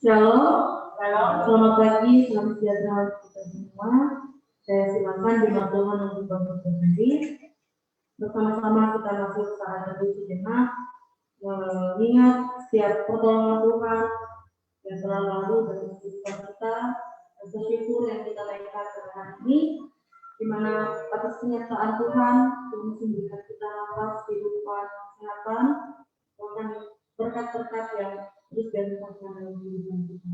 Shalom, selamat pagi, selamat sejahtera kita semua. Saya silakan di Tuhan untuk bangun berdiri. Bersama-sama kita masuk saat teduh sejenak, mengingat setiap pertolongan Tuhan yang telah lalu dan kehidupan kita, bersyukur yang kita naikkan pada hari ini, di mana atas kenyataan Tuhan memberikan kita nafas, kehidupan, kesehatan, bahkan berkat-berkat yang terus dan dalam kehidupan kita.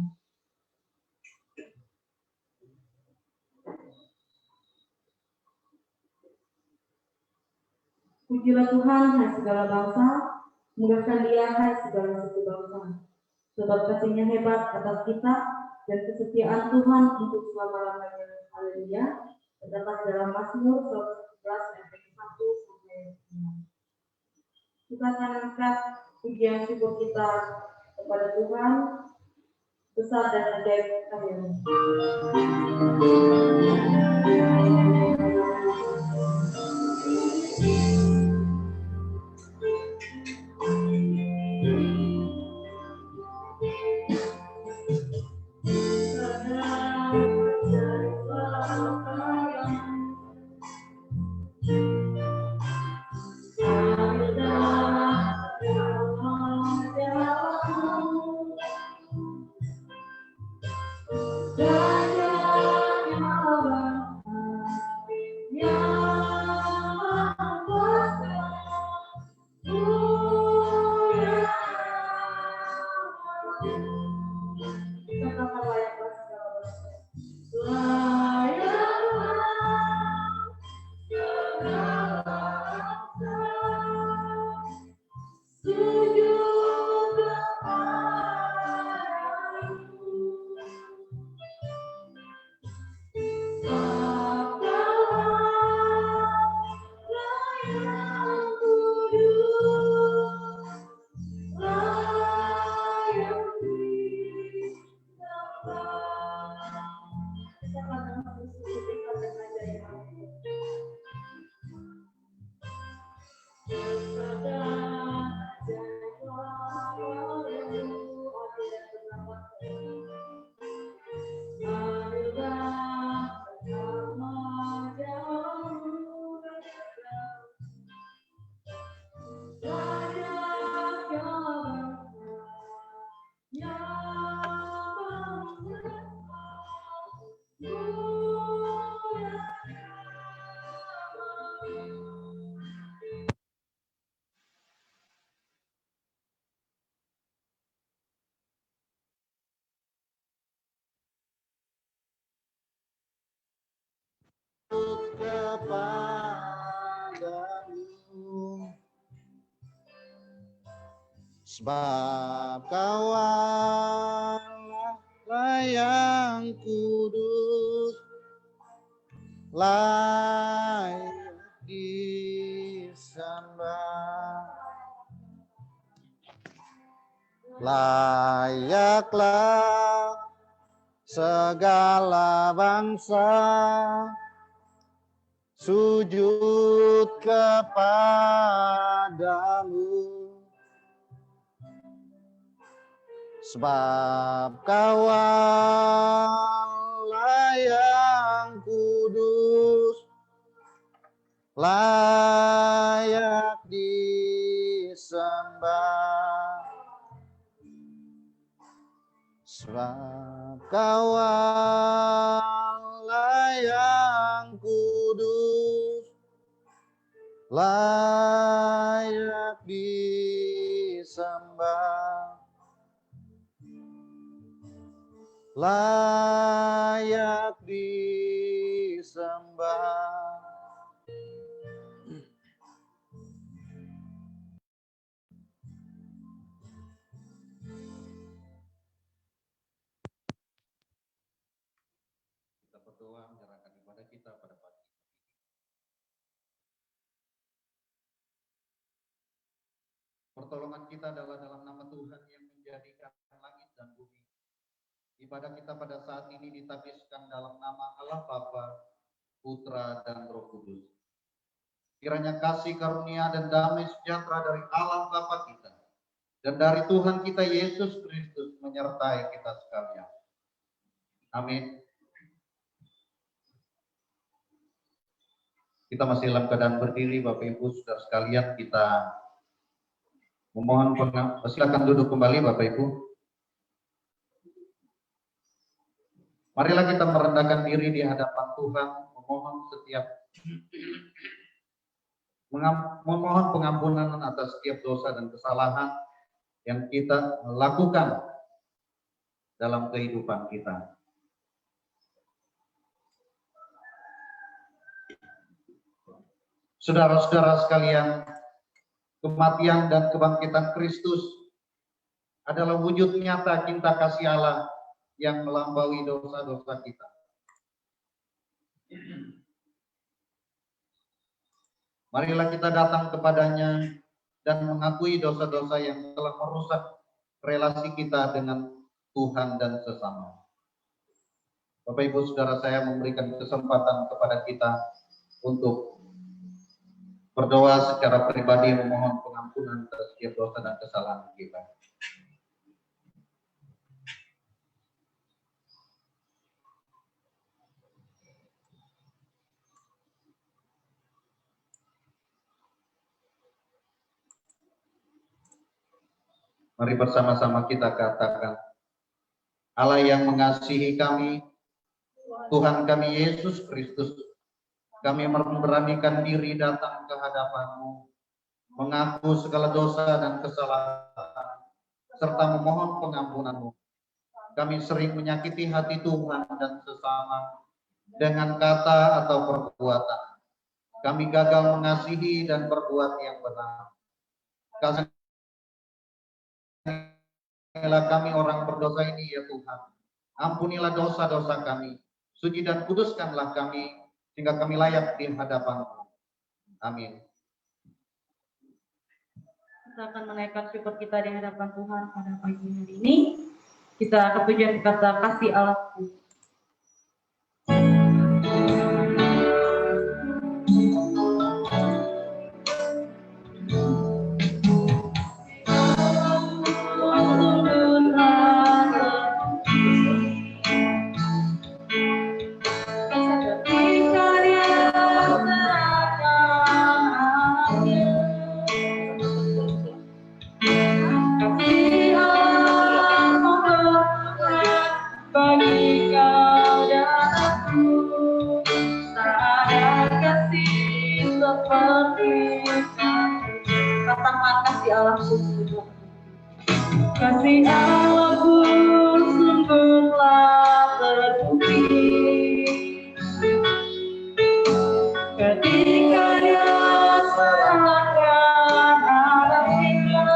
Pujilah Tuhan, hai segala bangsa, muliakan Dia, hai segala suku bangsa. Sebab kasih-Nya hebat atas kita dan kesetiaan Tuhan untuk selama-lamanya. Haleluya. Terdapat dalam Mazmur 11 ayat 1 sampai 6. Kita akan angkat pujian syukur kita kepada Tuhan, besar dan ajaib karyanya. Kepada Sebab Kau Allah yang kudus, layak disembah. Layaklah segala bangsa sujud kepadamu, sebab Kau Allah yang kudus, layak disembah. Sebab Kau Allah yang kudus, layak disembah, layak disembah. Kita berdoa menyerahkan ibadah kita pada pagi ini. Pertolongan kita adalah dalam nama Tuhan yang menjadikan langit dan bumi. Ibadah kita pada saat ini ditabiskan dalam nama Allah Bapa, Putra, dan Roh Kudus. Kiranya kasih karunia dan damai sejahtera dari Allah Bapa kita dan dari Tuhan kita Yesus Kristus menyertai kita sekalian. Amin. Kita masih dalam keadaan berdiri, Bapak Ibu Saudara sekalian. Kita memohon silakan duduk kembali, Bapak Ibu. Marilah kita merendahkan diri di hadapan Tuhan, memohon pengampunan atas setiap dosa dan kesalahan yang kita lakukan dalam kehidupan kita. Saudara-saudara sekalian, kematian dan kebangkitan Kristus adalah wujud nyata cinta kasih Allah yang melampaui dosa-dosa kita. Marilah kita datang kepadanya dan mengakui dosa-dosa yang telah merusak relasi kita dengan Tuhan dan sesama. Bapak Ibu Saudara, saya memberikan kesempatan kepada kita untuk berdoa secara pribadi memohon pengampunan atas setiap dosa dan kesalahan kita. Mari bersama-sama kita katakan, Allah yang mengasihi kami, Tuhan kami Yesus Kristus, kami memberanikan diri datang ke hadapan-Mu, mengaku segala dosa dan kesalahan, serta memohon pengampunan-Mu. Kami sering menyakiti hati Tuhan dan sesama dengan kata atau perbuatan. Kami gagal mengasihi dan berbuat yang benar. Kasihanilah kami orang berdosa ini ya Tuhan. Ampunilah dosa-dosa kami. Suci dan kuduskanlah kami sehingga kami layak di hadapan-Mu. Amin. Kita akan menaikkan syukur kita di hadapan Tuhan pada pagi hari ini. Kita kepujian kata kasih Allah. Kasih Allahku sungguhlah terbukti ketika Dia serahkan hatinya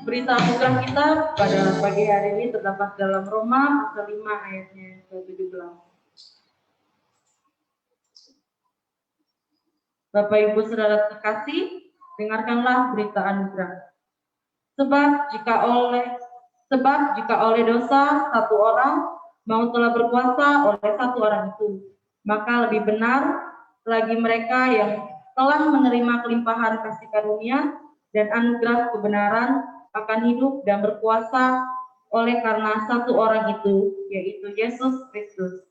Berita anugerah kita pada pagi hari ini terdapat dalam Roma pasal 5 ayatnya ke-17. Bapak Ibu Saudara terkasih, dengarkanlah berita anugerah. Sebab jika oleh dosa satu orang maut telah berkuasa oleh satu orang itu, maka lebih benar lagi mereka yang telah menerima kelimpahan kasih karunia dan anugerah kebenaran akan hidup dan berkuasa oleh karena satu orang itu, yaitu Yesus Kristus.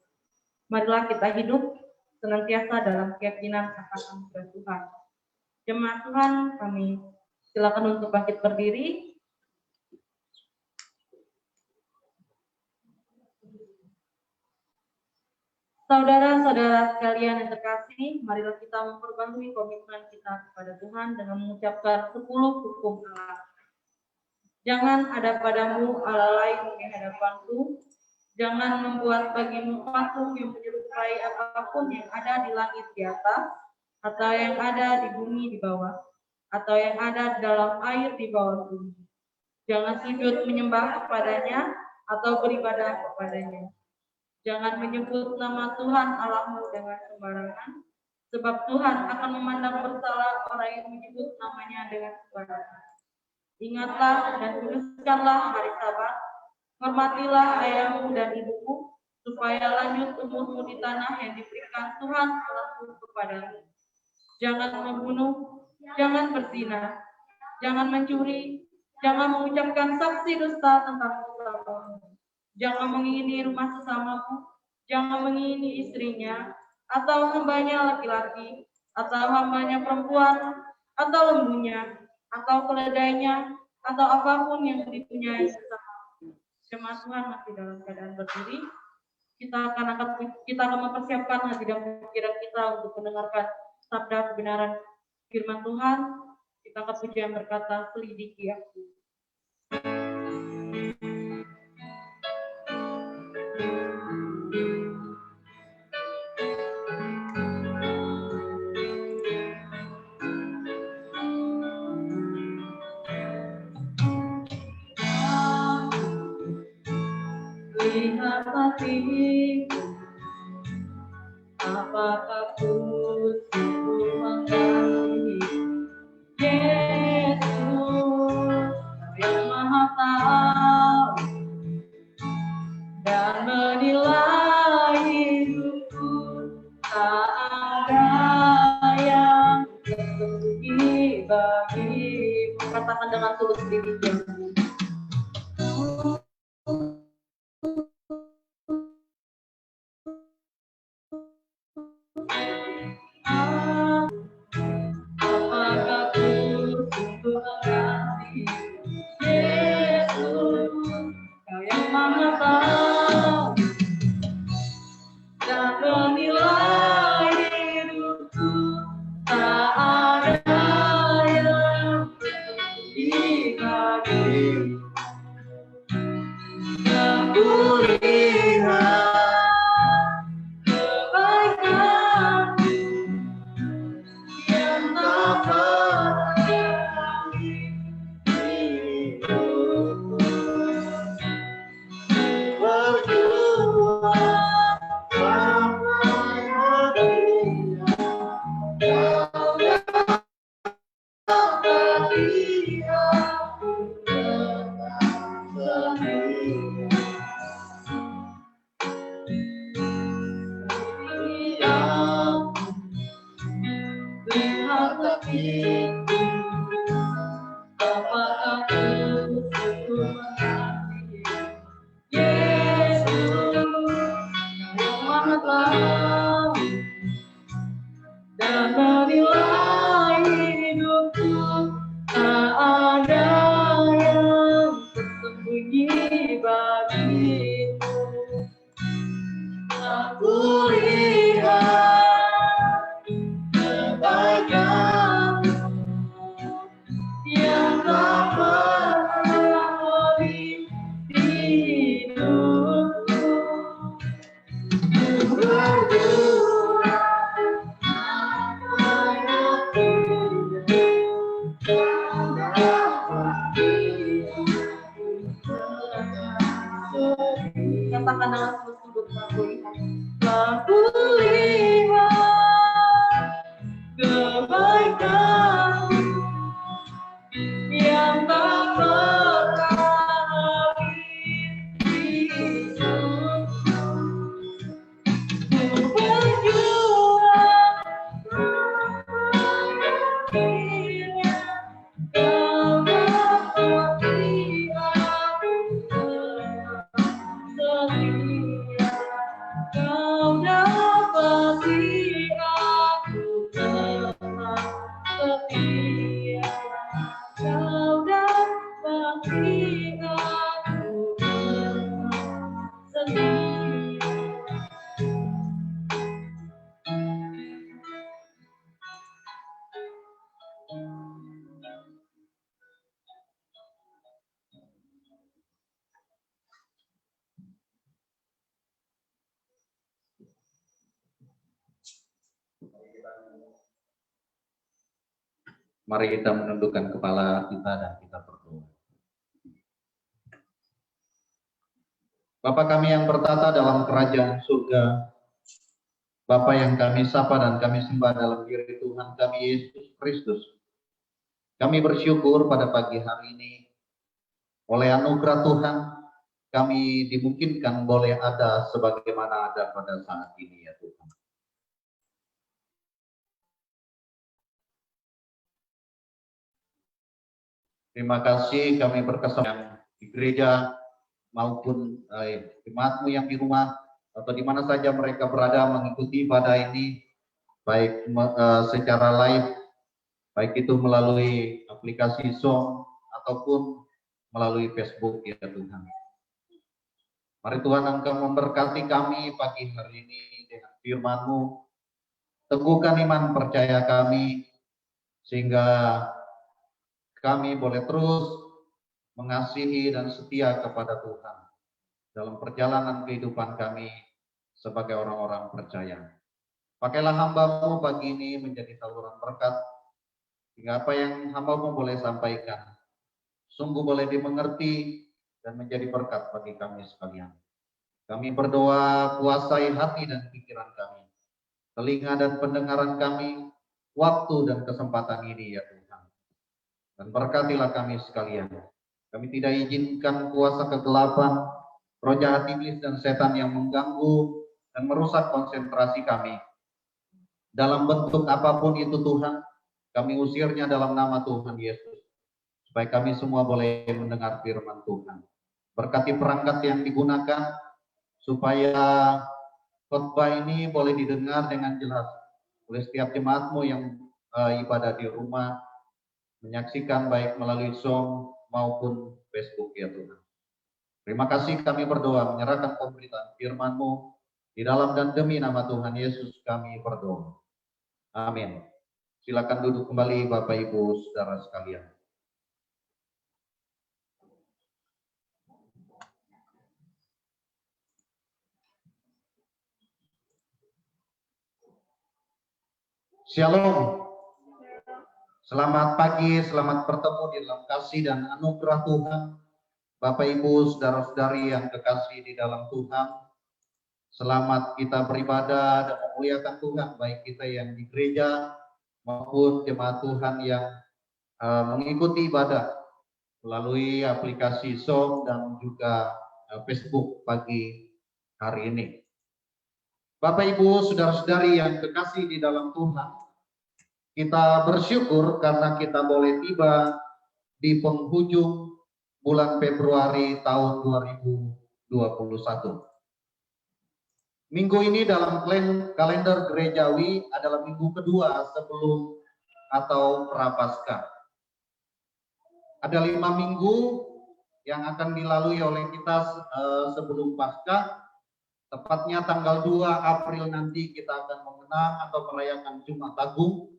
Marilah kita hidup senantiasa dalam keyakinan akan anugerah Tuhan. Jemaat Tuhan, kami silakan untuk bangkit berdiri. Saudara-saudara sekalian yang terkasih, marilah kita memperbarui komitmen kita kepada Tuhan dengan mengucapkan 10 hukum Allah. Jangan ada padamu Allah lain di hadapanku. Jangan membuat bagimu patung yang menyerupai apapun yang ada di langit di atas, atau yang ada di bumi di bawah, atau yang ada di dalam air di bawah bumi. Jangan sujud menyembah kepadanya atau beribadah kepadanya. Jangan menyebut nama Tuhan Allahmu dengan sembarangan, sebab Tuhan akan memandang bersalah orang yang menyebut namanya dengan sembarangan. Ingatlah dan kuduskanlah hari Sabat, hormatilah ayahmu dan ibumu, supaya lanjut umurmu di tanah yang diberikan Tuhan Allahmu kepadamu. Jangan membunuh, jangan berzina, jangan mencuri, jangan mengucapkan saksi dusta tentang sesamamu, jangan mengingini rumah sesamamu, jangan mengingini istrinya, atau hambanya laki-laki, atau hambanya perempuan, atau lembunya, atau keledainya, atau apapun yang dipunyai sesama. Jemaat Tuhan masih dalam keadaan berdiri. Kita akan mempersiapkan hati dan pikiran kita untuk mendengarkan sabda kebenaran firman Tuhan. Kita akan pujian berkata, selidiki aku. Lihat hatiku, apakah ku sungguh mengasihi Yesus yang Maha Tahu dan menilai hidupku, tak ada yang tersembunyi bagimu. Katakan dengan tulus dirinya. Katakan dengan tersebut kebaikan yang tak pernah Mari kita menundukkan kepala kita dan kita berdoa. Bapa kami yang bertata dalam kerajaan surga, Bapa yang kami sapa dan kami sembah dalam diri Tuhan kami Yesus Kristus. Kami bersyukur pada pagi hari ini, oleh anugerah Tuhan, kami dimungkinkan boleh ada sebagaimana ada pada saat ini ya Tuhan. Terima kasih kami berkesempatan di gereja maupun jemaatmu yang di rumah atau di mana saja mereka berada mengikuti ibadah ini, baik secara live, baik itu melalui aplikasi Zoom ataupun melalui Facebook ya Tuhan. Mari Tuhan Engkau memberkati kami pagi hari ini dengan firman-Mu, teguhkan iman percaya kami sehingga kami boleh terus mengasihi dan setia kepada Tuhan dalam perjalanan kehidupan kami sebagai orang-orang percaya. Pakailah hamba-Mu pagi ini menjadi saluran berkat, hingga apa yang hamba-Mu boleh sampaikan sungguh boleh dimengerti dan menjadi berkat bagi kami sekalian. Kami berdoa kuasai hati dan pikiran kami, telinga dan pendengaran kami, waktu dan kesempatan ini ya Tuhan. Dan berkatilah kami sekalian. Kami tidak izinkan kuasa kegelapan, roh jahat iblis dan setan yang mengganggu dan merusak konsentrasi kami. Dalam bentuk apapun itu Tuhan, kami usirnya dalam nama Tuhan Yesus. Supaya kami semua boleh mendengar firman Tuhan. Berkati perangkat yang digunakan, supaya khotbah ini boleh didengar dengan jelas oleh setiap jemaat-Mu yang ibadah di rumah, menyaksikan baik melalui Zoom maupun Facebook ya Tuhan. Terima kasih kami berdoa menyerahkan pemberitaan firman-Mu di dalam dan demi nama Tuhan Yesus kami berdoa. Amin. Silakan duduk kembali Bapak Ibu Saudara sekalian. Shalom. Selamat pagi, selamat bertemu di dalam kasih dan anugerah Tuhan. Bapak Ibu, saudara-saudari yang kekasih di dalam Tuhan. Selamat kita beribadah dan memuliakan Tuhan, baik kita yang di gereja maupun jemaat Tuhan yang mengikuti ibadah melalui aplikasi Zoom dan juga Facebook pagi hari ini. Bapak Ibu, saudara-saudari yang kekasih di dalam Tuhan. Kita bersyukur karena kita boleh tiba di penghujung bulan Februari tahun 2021. Minggu ini dalam kalender gerejawi adalah minggu kedua sebelum atau Prapaskah. Ada 5 minggu yang akan dilalui oleh kita sebelum Paskah. Tepatnya tanggal 2 April nanti kita akan mengenang atau merayakan Jumat Agung,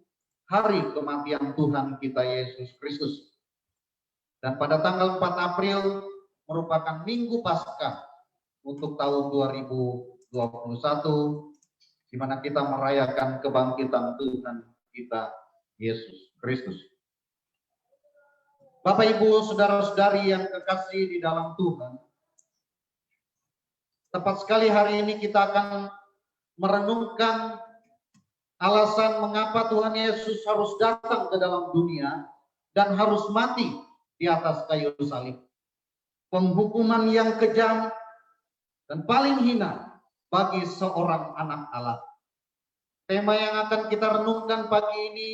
hari kematian Tuhan kita Yesus Kristus. Dan pada tanggal 4 April merupakan Minggu Paskah untuk tahun 2021, di mana kita merayakan kebangkitan Tuhan kita Yesus Kristus. Bapak, Ibu, saudara-saudari yang kekasih di dalam Tuhan, tepat sekali hari ini kita akan merenungkan alasan mengapa Tuhan Yesus harus datang ke dalam dunia dan harus mati di atas kayu salib. Penghukuman yang kejam dan paling hina bagi seorang anak Allah. Tema yang akan kita renungkan pagi ini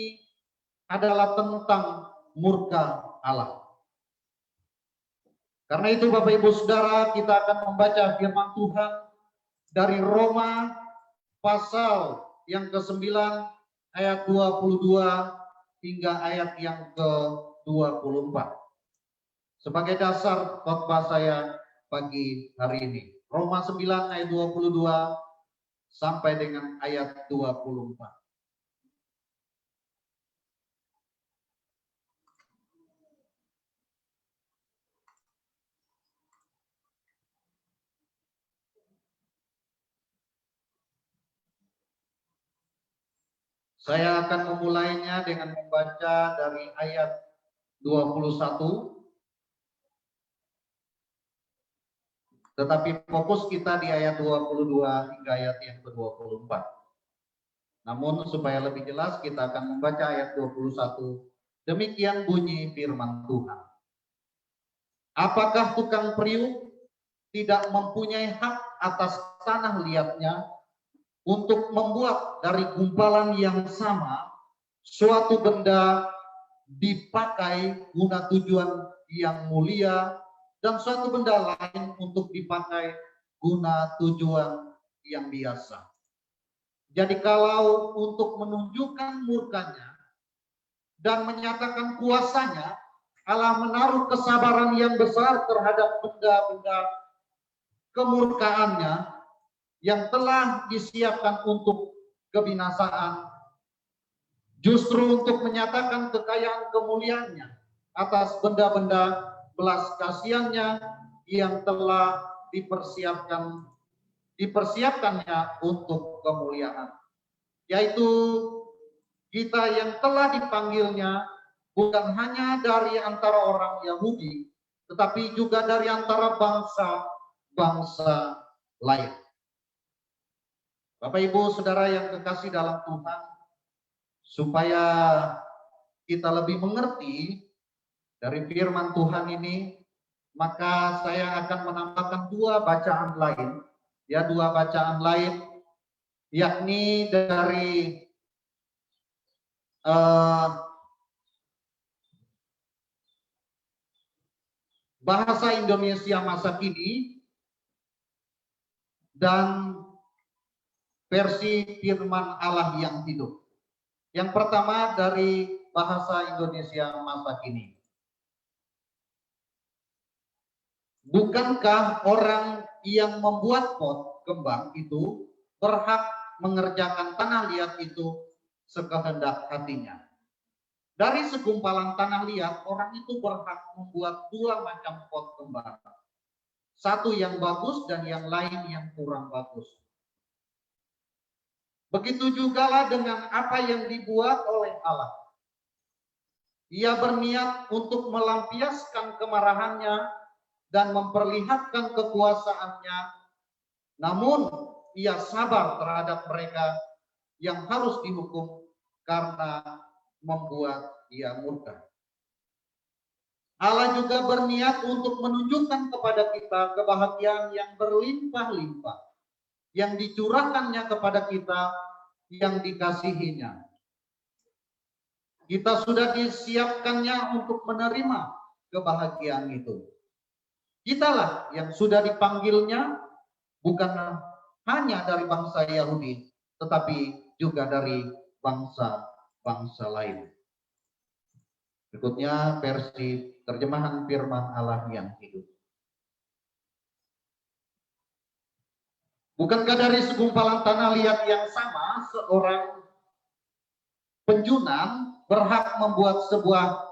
adalah tentang murka Allah. Karena itu Bapak Ibu Saudara, kita akan membaca firman Tuhan dari Roma pasal yang ke-9 ayat 22 hingga ayat yang ke-24. Sebagai dasar khotbah saya pagi hari ini. Roma 9 ayat 22 sampai dengan ayat 24. Saya akan memulainya dengan membaca dari ayat 21. Tetapi fokus kita di ayat 22 hingga ayat yang ke-24. Namun supaya lebih jelas kita akan membaca ayat 21. Demikian bunyi firman Tuhan. Apakah tukang periuk tidak mempunyai hak atas tanah liatnya untuk membuat dari gumpalan yang sama suatu benda dipakai guna tujuan yang mulia dan suatu benda lain untuk dipakai guna tujuan yang biasa. Jadi kalau untuk menunjukkan murkanya dan menyatakan kuasanya, Allah menaruh kesabaran yang besar terhadap benda-benda kemurkaannya yang telah disiapkan untuk kebinasaan, justru untuk menyatakan kekayaan kemuliaannya atas benda-benda belas kasihannya yang telah dipersiapkannya untuk kemuliaan, yaitu kita yang telah dipanggilnya bukan hanya dari antara orang Yahudi, tetapi juga dari antara bangsa-bangsa lain. Bapak Ibu Saudara yang kekasih dalam Tuhan, supaya kita lebih mengerti dari firman Tuhan ini, maka saya akan menambahkan dua bacaan lain, yakni dari bahasa Indonesia masa kini dan versi firman Allah yang hidup. Yang pertama dari bahasa Indonesia masa kini. Bukankah orang yang membuat pot kembang itu berhak mengerjakan tanah liat itu sekehendak hatinya? Dari segumpalan tanah liat, orang itu berhak membuat dua macam pot kembang. Satu yang bagus dan yang lain yang kurang bagus. Begitu jugalah dengan apa yang dibuat oleh Allah. Ia berniat untuk melampiaskan kemarahannya dan memperlihatkan kekuasaannya, namun ia sabar terhadap mereka yang harus dihukum karena membuat ia murka. Allah juga berniat untuk menunjukkan kepada kita kebahagiaan yang berlimpah-limpah yang dicurahkannya kepada kita yang dikasihinya. Kita sudah disiapkannya untuk menerima kebahagiaan itu. Kitalah yang sudah dipanggilnya bukan hanya dari bangsa Yahudi, tetapi juga dari bangsa-bangsa lain. Berikutnya versi terjemahan firman Allah yang hidup. Bukankah dari segumpalan tanah liat yang sama, seorang penjunan berhak membuat sebuah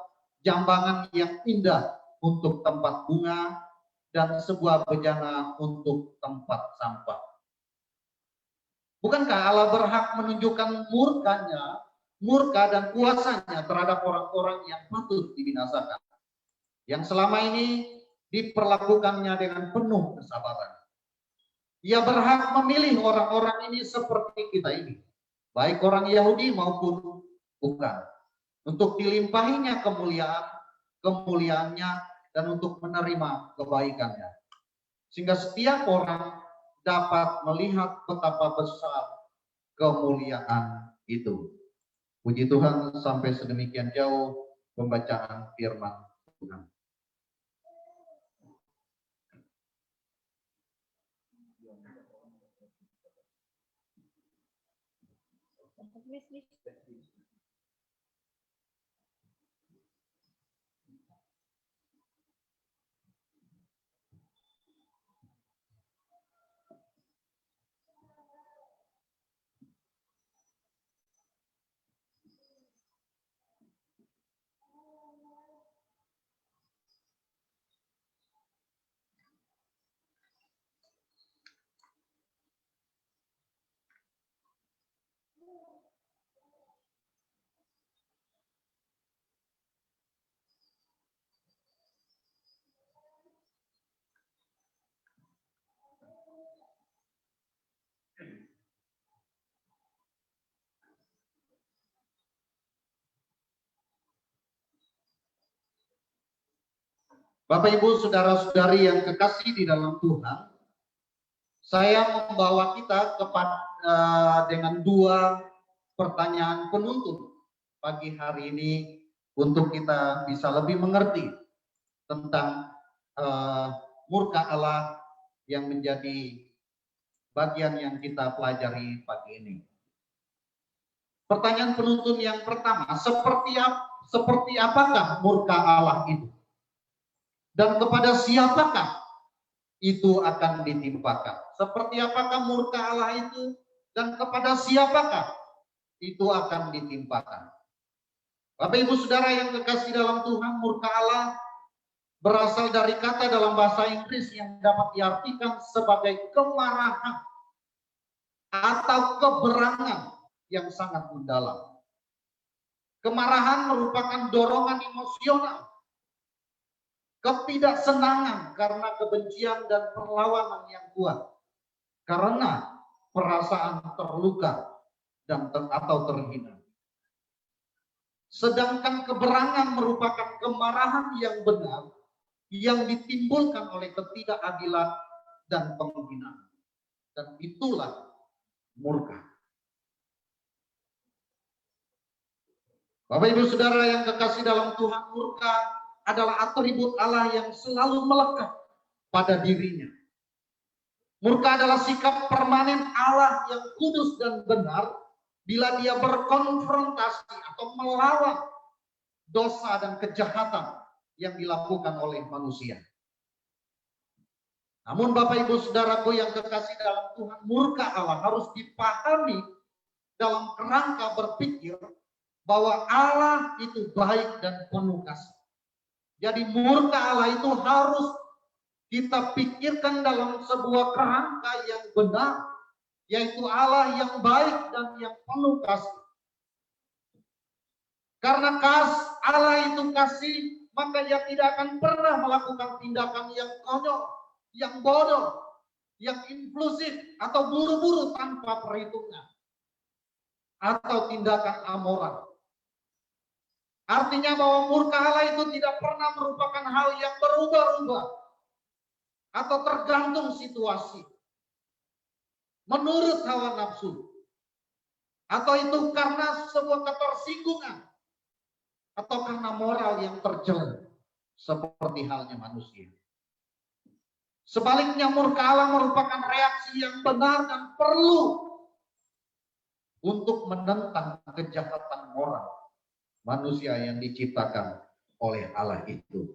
jambangan yang indah untuk tempat bunga dan sebuah bejana untuk tempat sampah? Bukankah Allah berhak menunjukkan murka dan kuasanya terhadap orang-orang yang patut dibinasakan, yang selama ini diperlakukannya dengan penuh kesabaran? Ia berhak memilih orang-orang ini seperti kita ini, baik orang Yahudi maupun bukan, untuk dilimpahinya kemuliaannya dan untuk menerima kebaikannya, sehingga setiap orang dapat melihat betapa besar kemuliaan itu. Puji Tuhan, sampai sedemikian jauh pembacaan firman Tuhan. Bapak, Ibu, saudara-saudari yang kekasih di dalam Tuhan, saya membawa kita dengan dua pertanyaan penuntun pagi hari ini untuk kita bisa lebih mengerti tentang murka Allah yang menjadi bagian yang kita pelajari pagi ini. Pertanyaan penuntun yang pertama, seperti apakah murka Allah itu? Dan kepada siapakah itu akan ditimpakan? Seperti apakah murka Allah itu dan kepada siapakah itu akan ditimpakan? Bapak, Ibu, saudara yang kekasih dalam Tuhan, murka Allah berasal dari kata dalam bahasa Inggris yang dapat diartikan sebagai kemarahan atau keberangan yang sangat mendalam. Kemarahan merupakan dorongan emosional, ketidaksenangan karena kebencian dan perlawanan yang kuat, karena perasaan terluka atau terhina. Sedangkan keberangan merupakan kemarahan yang benar yang ditimbulkan oleh ketidakadilan dan penghinaan. Dan itulah murka. Bapak, Ibu, saudara yang kekasih dalam Tuhan, murka adalah atribut Allah yang selalu melekat pada dirinya. Murka adalah sikap permanen Allah yang kudus dan benar bila dia berkonfrontasi atau melawan dosa dan kejahatan yang dilakukan oleh manusia. Namun Bapak, Ibu, saudaraku yang kekasih dalam Tuhan, murka Allah harus dipahami dalam kerangka berpikir bahwa Allah itu baik dan penuh kasih. Jadi murka Allah itu harus kita pikirkan dalam sebuah kerangka yang benar, yaitu Allah yang baik dan yang penuh kasih. Karena Allah itu kasih, maka dia tidak akan pernah melakukan tindakan yang konyol, yang bodoh, yang impulsif, atau buru-buru tanpa perhitungan, atau tindakan amoral. Artinya bahwa murka Allah itu tidak pernah merupakan hal yang berubah-ubah atau tergantung situasi, menurut hawa nafsu, atau itu karena sebuah ketersinggungan atau karena moral yang tercela seperti halnya manusia. Sebaliknya murka Allah merupakan reaksi yang benar dan perlu untuk menentang kejahatan moral manusia yang diciptakan oleh Allah itu.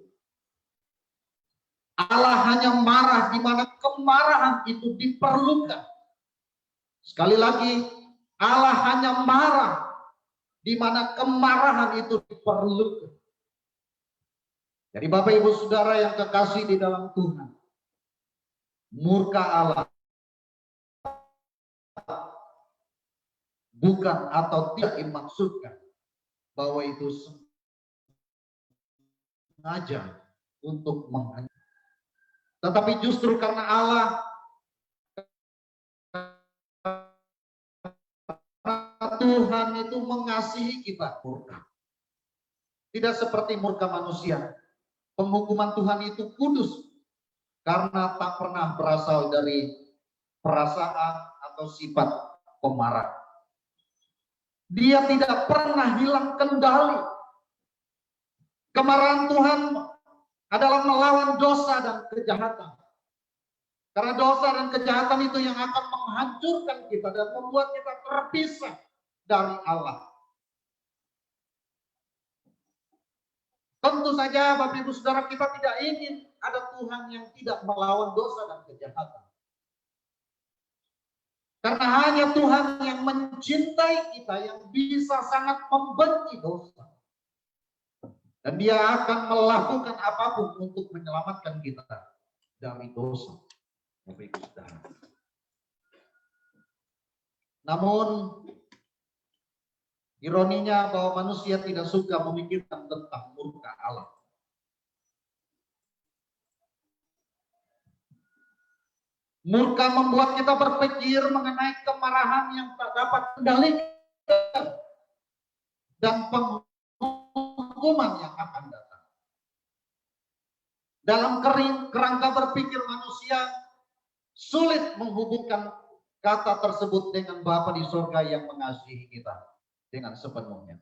Allah hanya marah di mana kemarahan itu diperlukan. Sekali lagi, Allah hanya marah di mana kemarahan itu diperlukan. Jadi Bapak Ibu Saudara yang kekasih di dalam Tuhan, murka Allah bukan atau tidak dimaksudkan bahwa itu sengaja untuk menghancurkan. Tetapi justru karena Allah, Tuhan itu mengasihi kita, murka. Tidak seperti murka manusia. Penghukuman Tuhan itu kudus karena tak pernah berasal dari perasaan atau sifat pemarah. Dia tidak pernah hilang kendali. Kemarahan Tuhan adalah melawan dosa dan kejahatan. Karena dosa dan kejahatan itu yang akan menghancurkan kita dan membuat kita terpisah dari Allah. Tentu saja Bapak Ibu Saudara, kita tidak ingin ada Tuhan yang tidak melawan dosa dan kejahatan. Karena hanya Tuhan yang mencintai kita yang bisa sangat membenci dosa. Dan dia akan melakukan apapun untuk menyelamatkan kita dari dosa. Bapak Ibu Saudara. Namun ironinya bahwa manusia tidak suka memikirkan tentang murka Allah. Murka membuat kita berpikir mengenai kemarahan yang tak dapat kendalikan dan penghukuman yang akan datang. Dalam kerangka berpikir manusia sulit menghubungkan kata tersebut dengan Bapa di surga yang mengasihi kita dengan sepenuhnya.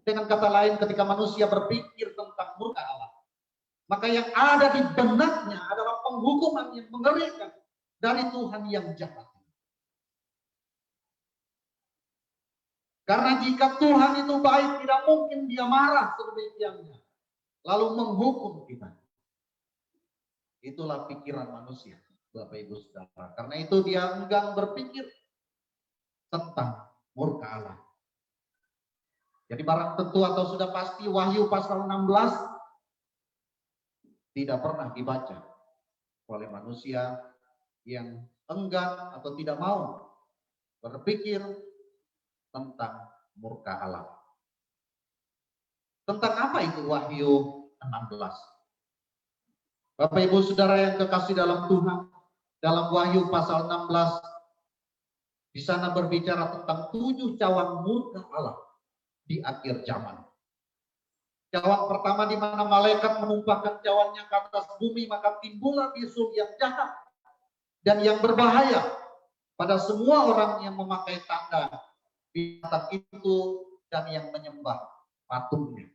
Dengan kata lain, ketika manusia berpikir tentang murka Allah, maka yang ada di benaknya adalah penghukuman yang mengerikan dari Tuhan yang jahat. Karena jika Tuhan itu baik, tidak mungkin dia marah sedemikiannya lalu menghukum kita. Itulah pikiran manusia, Bapak Ibu Saudara. Karena itu dia enggan berpikir tentang murka Allah. Jadi barang tentu atau sudah pasti Wahyu pasal 16 tidak pernah dibaca oleh manusia yang enggan atau tidak mau berpikir tentang murka Allah. Tentang apa itu Wahyu 16? Bapak Ibu Saudara yang kekasih dalam Tuhan, dalam Wahyu pasal 16 di sana berbicara tentang 7 cawan murka Allah di akhir zaman. Cawan pertama di mana malaikat menumpahkan cawannya ke atas bumi, maka timbullah bisul yang jahat dan yang berbahaya pada semua orang yang memakai tanda binatang itu dan yang menyembah patungnya.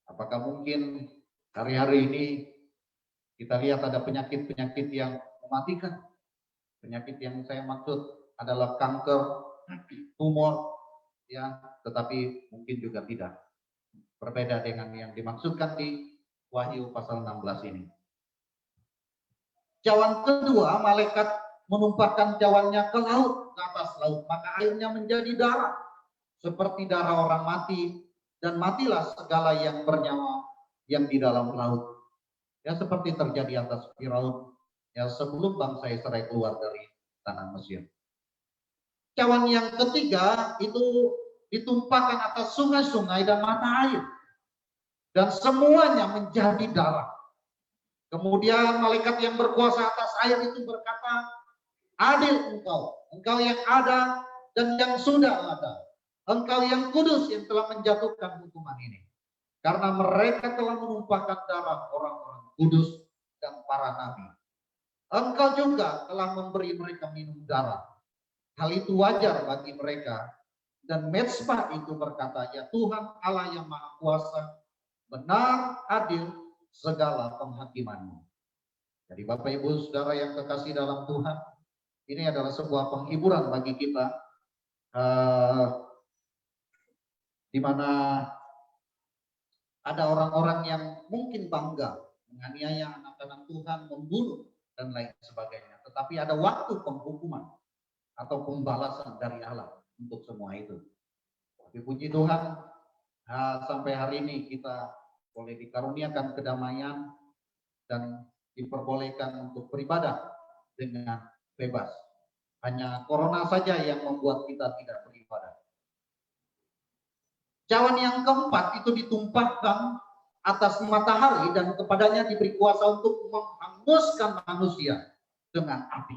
Apakah mungkin hari-hari ini kita lihat ada penyakit-penyakit yang mematikan? Penyakit yang saya maksud adalah kanker, tumor, ya, tetapi mungkin juga tidak. Berbeda dengan yang dimaksudkan di Wahyu pasal 16 ini. Cawan kedua, malaikat menumpahkan cawannya ke laut, ke atas laut, maka airnya menjadi darah, seperti darah orang mati, dan matilah segala yang bernyawa yang di dalam laut. Ya, seperti terjadi atas Firaun, ya, sebelum bangsa Israel keluar dari tanah Mesir. Cawan yang ketiga itu ditumpahkan atas sungai-sungai dan mata air, dan semuanya menjadi darah. Kemudian malaikat yang berkuasa atas air itu berkata, adil engkau yang ada dan yang sudah ada, engkau yang kudus yang telah menjatuhkan hukuman ini, karena mereka telah menumpahkan darah orang-orang kudus dan para nabi. Engkau juga telah memberi mereka minum darah. Hal itu wajar bagi mereka Dan mezbah itu berkata, ya Tuhan Allah yang Maha Kuasa, benar, adil segala penghakiman-Mu. Jadi Bapak Ibu Saudara yang kekasih dalam Tuhan, ini adalah sebuah penghiburan bagi kita, di mana ada orang-orang yang mungkin bangga menganiaya anak-anak Tuhan, membunuh dan lain sebagainya. Tetapi ada waktu penghukuman atau pembalasan dari Allah untuk semua itu. Tapi puji Tuhan, sampai hari ini kita boleh dikaruniakan kedamaian dan diperbolehkan untuk beribadah dengan bebas. Hanya corona saja yang membuat kita tidak beribadah. Cawan yang keempat itu ditumpahkan atas matahari dan kepadanya diberi kuasa untuk menghanguskan manusia dengan api.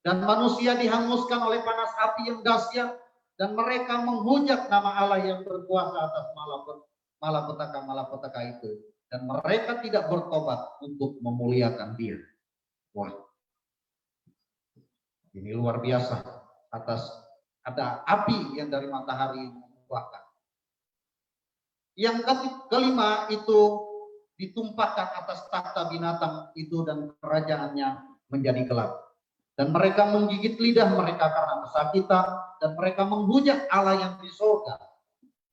Dan manusia dihanguskan oleh panas api yang dahsyat, dan mereka menghujat nama Allah yang berkuasa atas malapetaka itu. Dan mereka tidak bertobat untuk memuliakan Dia. Wah, ini luar biasa. Atas ada api yang dari matahari membakar. Yang kelima itu ditumpahkan atas takhta binatang itu dan kerajaannya menjadi gelap. Dan mereka menggigit lidah mereka karena kesakitan, dan mereka menghujat Allah yang di surga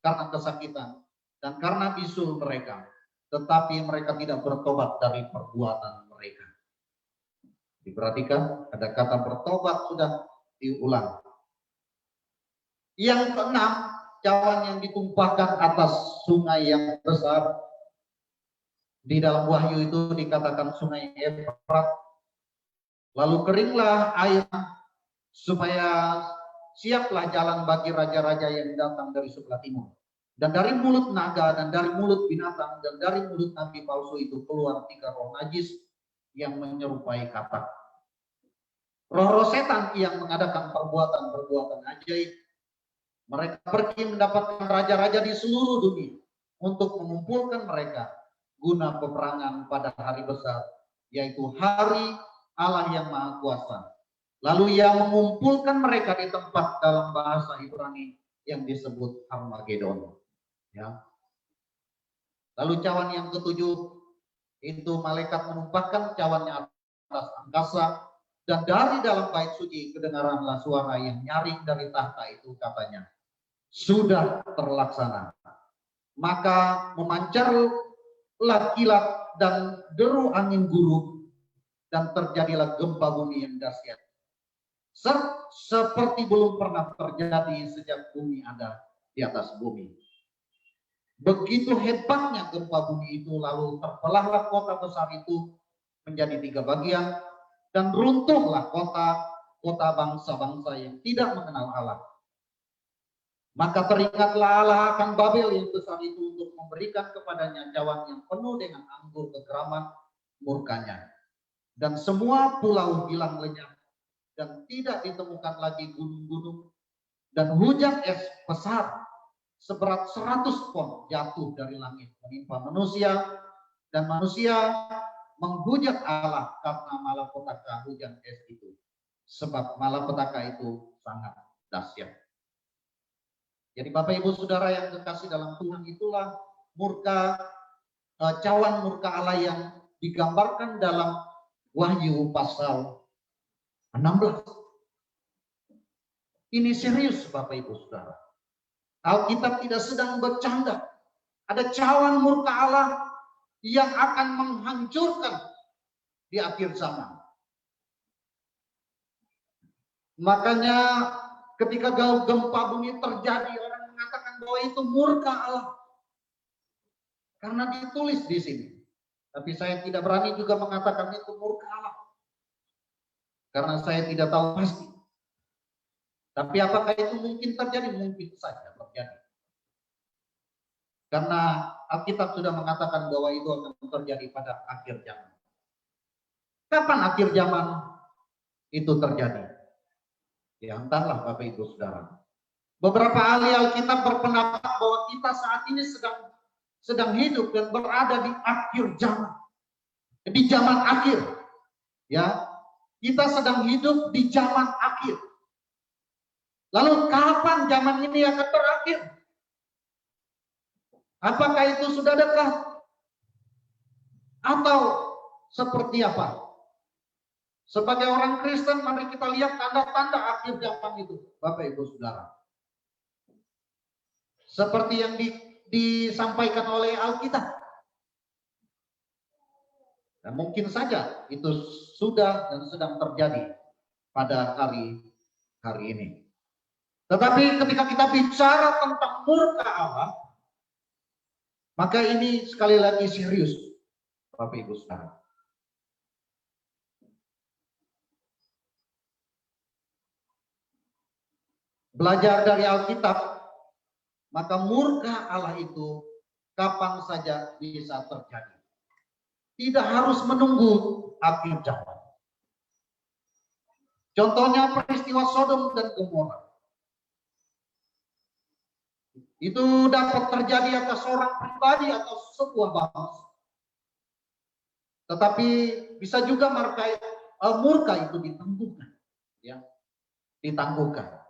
karena kesakitan dan karena bisul mereka. Tetapi mereka tidak bertobat dari perbuatan mereka. Diperhatikan, ada kata bertobat sudah diulang. Yang keenam, cawan yang ditumpahkan atas sungai yang besar. Di dalam Wahyu itu dikatakan sungai Efrat. Lalu keringlah air supaya siaplah jalan bagi raja-raja yang datang dari sebelah timur. Dan dari mulut naga dan dari mulut binatang dan dari mulut nabi palsu itu keluar 3 roh najis yang menyerupai katak. Roh-roh setan yang mengadakan perbuatan-perbuatan ajaib. Mereka pergi mendapatkan raja-raja di seluruh dunia untuk mengumpulkan mereka guna peperangan pada hari besar, yaitu hari Allah yang Maha Kuasa. Lalu ia mengumpulkan mereka di tempat dalam bahasa Ibrani yang disebut Armageddon. Ya. Lalu cawan yang ketujuh itu malaikat menumpahkan cawannya atas angkasa, dan dari dalam bait suci kedengaranlah suara yang nyaring dari tahta itu, katanya, sudah terlaksana. Maka memancarlah kilat dan deru angin guruk, dan terjadilah gempa bumi yang dahsyat, seperti belum pernah terjadi sejak bumi ada di atas bumi. Begitu hebatnya gempa bumi itu, lalu terbelahlah kota besar itu menjadi 3 bagian, dan runtuhlah kota bangsa-bangsa yang tidak mengenal Allah. Maka teringatlah Allah akan Babel yang besar itu untuk memberikan kepadanya cawan yang penuh dengan anggur kekeraman murkanya. Dan semua pulau hilang lenyap, dan tidak ditemukan lagi gunung-gunung, dan hujan es besar seberat 100 pon jatuh dari langit menimpa manusia, dan manusia menghujat Allah karena malapetaka hujan es itu, sebab malapetaka itu sangat dahsyat. Jadi Bapak Ibu Saudara yang kekasih dalam Tuhan, itulah cawan murka Allah yang digambarkan dalam Wahyu pasal 16. Ini serius Bapak Ibu Saudara. Alkitab tidak sedang bercanda. Ada cawan murka Allah yang akan menghancurkan di akhir zaman. Makanya ketika gempa bumi terjadi, orang mengatakan bahwa itu murka Allah. Karena ditulis di sini. Tapi saya tidak berani juga mengatakan itu murka Allah. Karena saya tidak tahu pasti. Tapi apakah itu mungkin terjadi? Mungkin saja terjadi. Karena Alkitab sudah mengatakan bahwa itu akan terjadi pada akhir zaman. Kapan akhir zaman itu terjadi? Ya entahlah Bapak Ibu Saudara. Beberapa ahli Alkitab berpendapat bahwa kita saat ini sedang hidup dan berada di akhir zaman. Di zaman akhir. Ya, kita sedang hidup di zaman akhir. Lalu kapan zaman ini akan berakhir? Apakah itu sudah dekat? Atau seperti apa? Sebagai orang Kristen, mari kita lihat tanda-tanda akhir zaman itu, Bapak Ibu Saudara. Seperti yang disampaikan oleh Alkitab. Dan mungkin saja itu sudah dan sedang terjadi pada hari ini. Tetapi ketika kita bicara tentang murka Allah, maka ini sekali lagi serius, Bapak Ibu Saudara. Belajar dari Alkitab, maka murka Allah itu kapan saja bisa terjadi. Tidak harus menunggu akhir zaman. Contohnya peristiwa Sodom dan Gomora. Itu dapat terjadi atas seorang pribadi atau sebuah bangsa. Tetapi bisa juga murka itu ditangguhkan. Ya, ditangguhkan.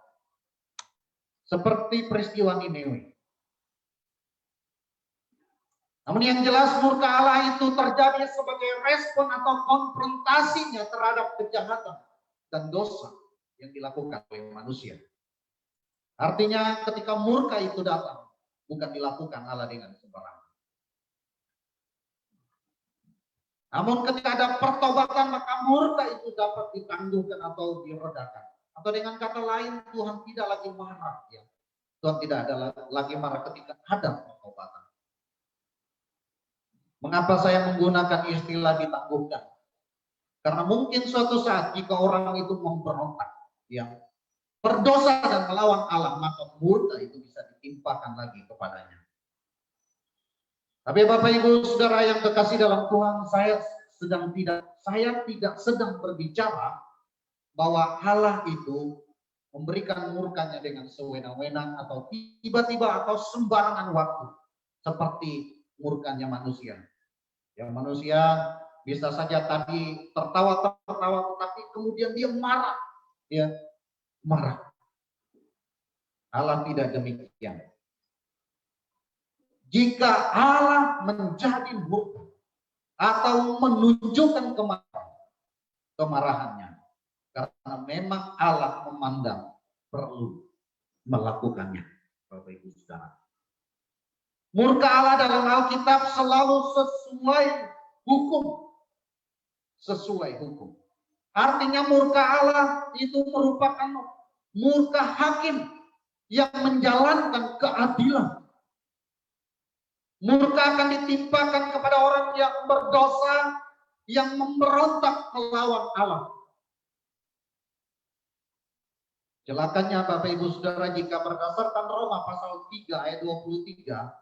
Seperti peristiwa Niniwe. Namun yang jelas murka Allah itu terjadi sebagai respon atau konfrontasinya terhadap kejahatan dan dosa yang dilakukan oleh manusia. Artinya ketika murka itu datang, bukan dilakukan Allah dengan sembarangan. Namun ketika ada pertobatan, maka murka itu dapat ditangguhkan atau diredakan. Atau dengan kata lain, Tuhan tidak lagi marah. Ya. Tuhan tidak ada lagi marah ketika ada pertobatan. Mengapa saya menggunakan istilah ditangguhkan? Karena mungkin suatu saat jika orang itu memberontak, ya, berdosa dan melawan Allah, maka murka itu bisa ditimpakan lagi kepadanya. Tapi Bapak Ibu Saudara yang kekasih dalam Tuhan, saya tidak sedang berbicara bahwa Allah itu memberikan murkanya dengan sewenang-wenang atau tiba-tiba atau sembarangan waktu seperti murkanya manusia. Yang manusia bisa saja tadi tertawa, tapi kemudian dia marah, ya, marah. Allah tidak demikian. Jika Allah menjadi murka atau menunjukkan kemarahannya, karena memang Allah memandang perlu melakukannya, Bapak Ibu Saudara. Murka Allah dalam Alkitab selalu sesuai hukum. Artinya murka Allah itu merupakan murka hakim yang menjalankan keadilan. Murka akan ditimpakan kepada orang yang berdosa, yang memberontak melawan Allah. Celakanya Bapak Ibu Saudara jika berdasarkan Roma pasal 3 ayat 23,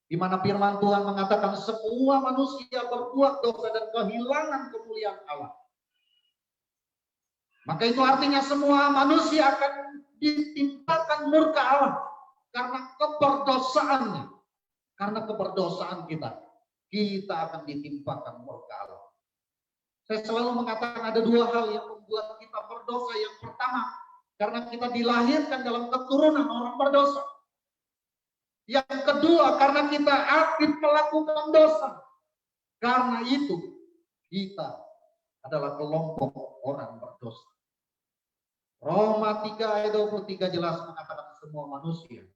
di mana firman Tuhan mengatakan semua manusia berbuat dosa dan kehilangan kemuliaan Allah. Maka itu artinya semua manusia akan ditimpakan murka Allah karena keberdosaannya. Karena keberdosaan kita akan ditimpakan murka Allah. Saya selalu mengatakan ada dua hal yang membuat kita berdosa. Yang pertama, karena kita dilahirkan dalam keturunan orang berdosa. Yang kedua, karena kita aktif melakukan dosa. Karena itu, kita adalah kelompok orang berdosa. Roma 3 ayat 23 jelas mengatakan semua manusia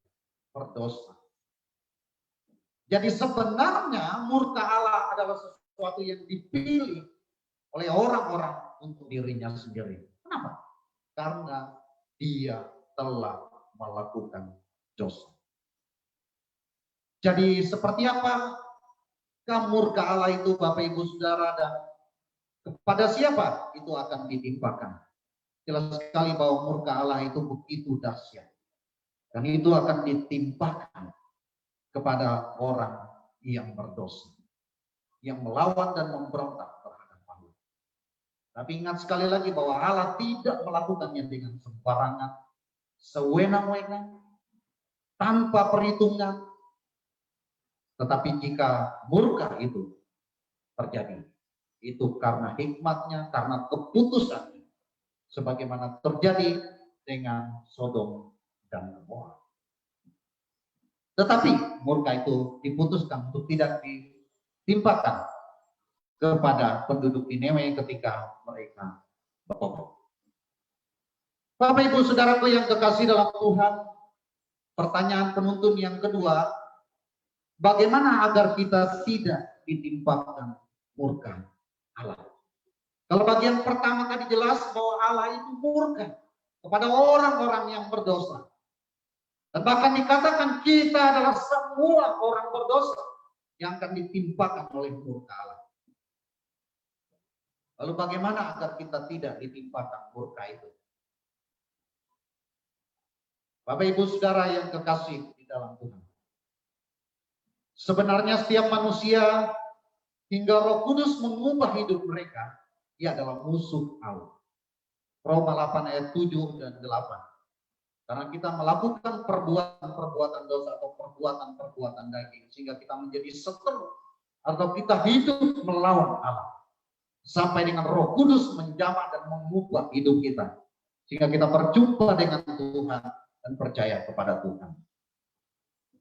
berdosa. Jadi sebenarnya murka Allah adalah sesuatu yang dipilih oleh orang-orang untuk dirinya sendiri. Kenapa? Karena dia telah melakukan dosa. Jadi seperti apa murka Allah itu Bapak Ibu Saudara, dan kepada siapa itu akan ditimpakan? Jelas sekali bahwa murka Allah itu begitu dahsyat. Dan itu akan ditimpakan kepada orang yang berdosa, yang melawan dan memberontak terhadap Allah. Tapi ingat sekali lagi bahwa Allah tidak melakukannya dengan sembarangan, sewenang-wenang, tanpa perhitungan. Tetapi jika murka itu terjadi, itu karena hikmatnya, karena keputusannya, sebagaimana terjadi dengan Sodom Tetapi murka itu diputuskan untuk tidak ditimpakan kepada penduduk Niniwe ketika mereka bertobat. Bapak Ibu Saudaraku yang kekasih dalam Tuhan, pertanyaan penuntun yang kedua, bagaimana agar kita tidak ditimpakan murka Allah? Kalau bagian pertama tadi jelas bahwa Allah itu murka kepada orang-orang yang berdosa. Dan bahkan dikatakan kita adalah semua orang berdosa yang akan ditimpakan oleh murka Allah. Lalu bagaimana agar kita tidak ditimpakan murka itu? Bapak Ibu Saudara yang kekasih di dalam Tuhan. Sebenarnya setiap manusia hingga Roh Kudus mengubah hidup mereka, ia adalah musuh Allah. Roma 8 ayat 7 dan 8. Karena kita melakukan perbuatan-perbuatan dosa atau perbuatan-perbuatan daging sehingga kita menjadi seteru atau kita hidup melawan Allah. Sampai dengan Roh Kudus menjamah dan mengubah hidup kita sehingga kita berjumpa dengan Tuhan dan percaya kepada Tuhan.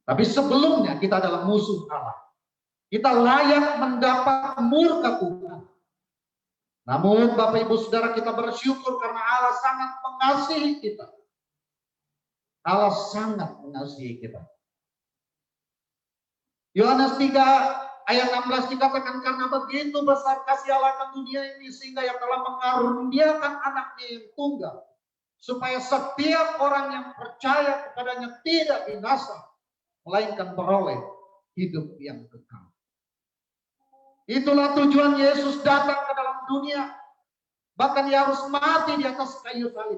Tapi sebelumnya kita adalah musuh Allah. Kita layak mendapat murka Tuhan. Namun Bapak Ibu Saudara, kita bersyukur karena Allah sangat mengasihi kita. Allah sangat mengasihi kita. Yohanes 3 ayat 16 dikatakan, karena begitu besar kasih Allah akan dunia ini sehingga Ia telah mengaruniakan anaknya yang tunggal, supaya setiap orang yang percaya kepadanya tidak binasa, melainkan beroleh hidup yang kekal. Itulah tujuan Yesus datang ke dalam dunia. Bahkan Ia harus mati di atas kayu salib.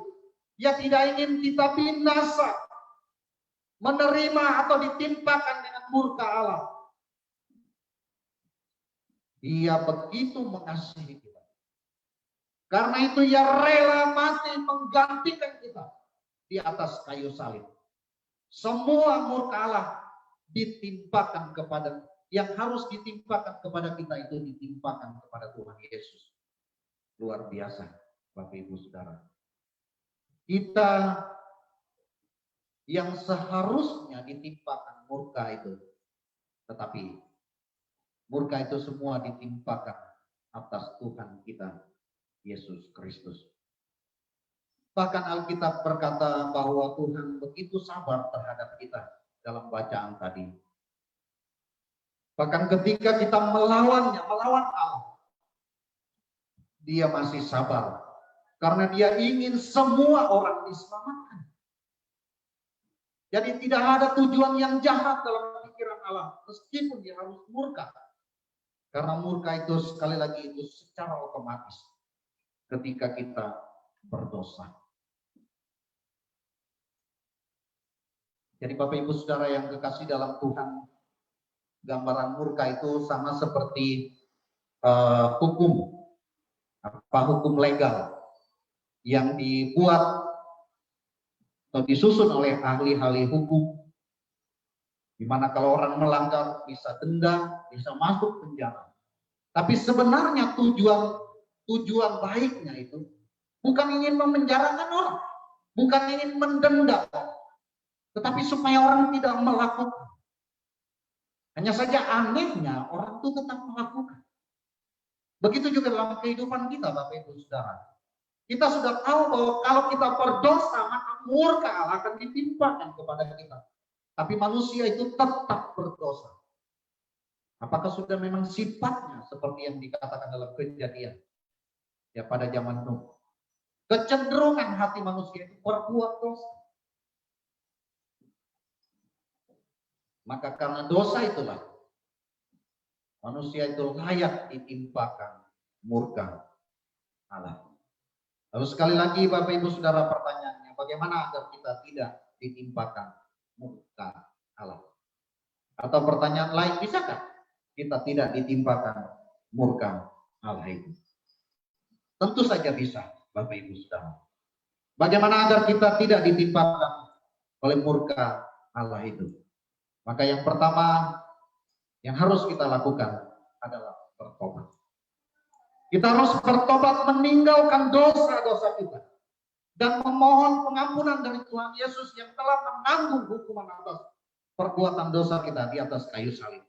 Ia tidak ingin kita binasa, menerima atau ditimpakan dengan murka Allah. Ia begitu mengasihi kita. Karena itu Ia rela mati menggantikan kita di atas kayu salib. Semua murka Allah ditimpakan kepada, yang harus ditimpakan kepada kita itu ditimpakan kepada Tuhan Yesus. Luar biasa, Bapak Ibu Saudara. Kita yang seharusnya ditimpakan murka itu, tetapi murka itu semua ditimpakan atas Tuhan kita Yesus Kristus. Bahkan Alkitab berkata bahwa Tuhan begitu sabar terhadap kita dalam bacaan tadi. Bahkan ketika kita melawannya, melawan Allah, Dia masih sabar. Karena Dia ingin semua orang diselamatkan. Jadi tidak ada tujuan yang jahat dalam pikiran Allah, meskipun Dia harus murka. Karena murka itu sekali lagi itu secara otomatis ketika kita berdosa. Jadi Bapak Ibu Saudara yang kekasih dalam Tuhan, gambaran murka itu sama seperti hukum legal yang dibuat atau disusun oleh ahli-ahli hukum, di mana kalau orang melanggar bisa denda, bisa masuk penjara. Tapi sebenarnya tujuan baiknya itu bukan ingin memenjarakan orang, bukan ingin mendenda, tetapi supaya orang tidak melakukan. Hanya saja anehnya orang itu tetap melakukan. Begitu juga dalam kehidupan kita, Bapak Ibu Saudara. Kita sudah tahu bahwa kalau kita berdosa, maka murka Allah akan ditimpakan kepada kita. Tapi manusia itu tetap berdosa. Apakah sudah memang sifatnya seperti yang dikatakan dalam Kejadian? Ya, pada zaman Nuh. Kecenderungan hati manusia itu berbuat dosa. Maka karena dosa itulah manusia itu layak ditimpakan murka Allah. Lalu sekali lagi Bapak Ibu Saudara, pertanyaannya, bagaimana agar kita tidak ditimpakan murka Allah? Atau pertanyaan lain, bisakah kita tidak ditimpakan murka Allah itu? Tentu saja bisa, Bapak Ibu Saudara. Bagaimana agar kita tidak ditimpakan oleh murka Allah itu? Maka yang pertama yang harus kita lakukan adalah bertobat. Kita harus bertobat, meninggalkan dosa-dosa kita dan memohon pengampunan dari Tuhan Yesus yang telah menanggung hukuman atas perbuatan dosa kita di atas kayu salib.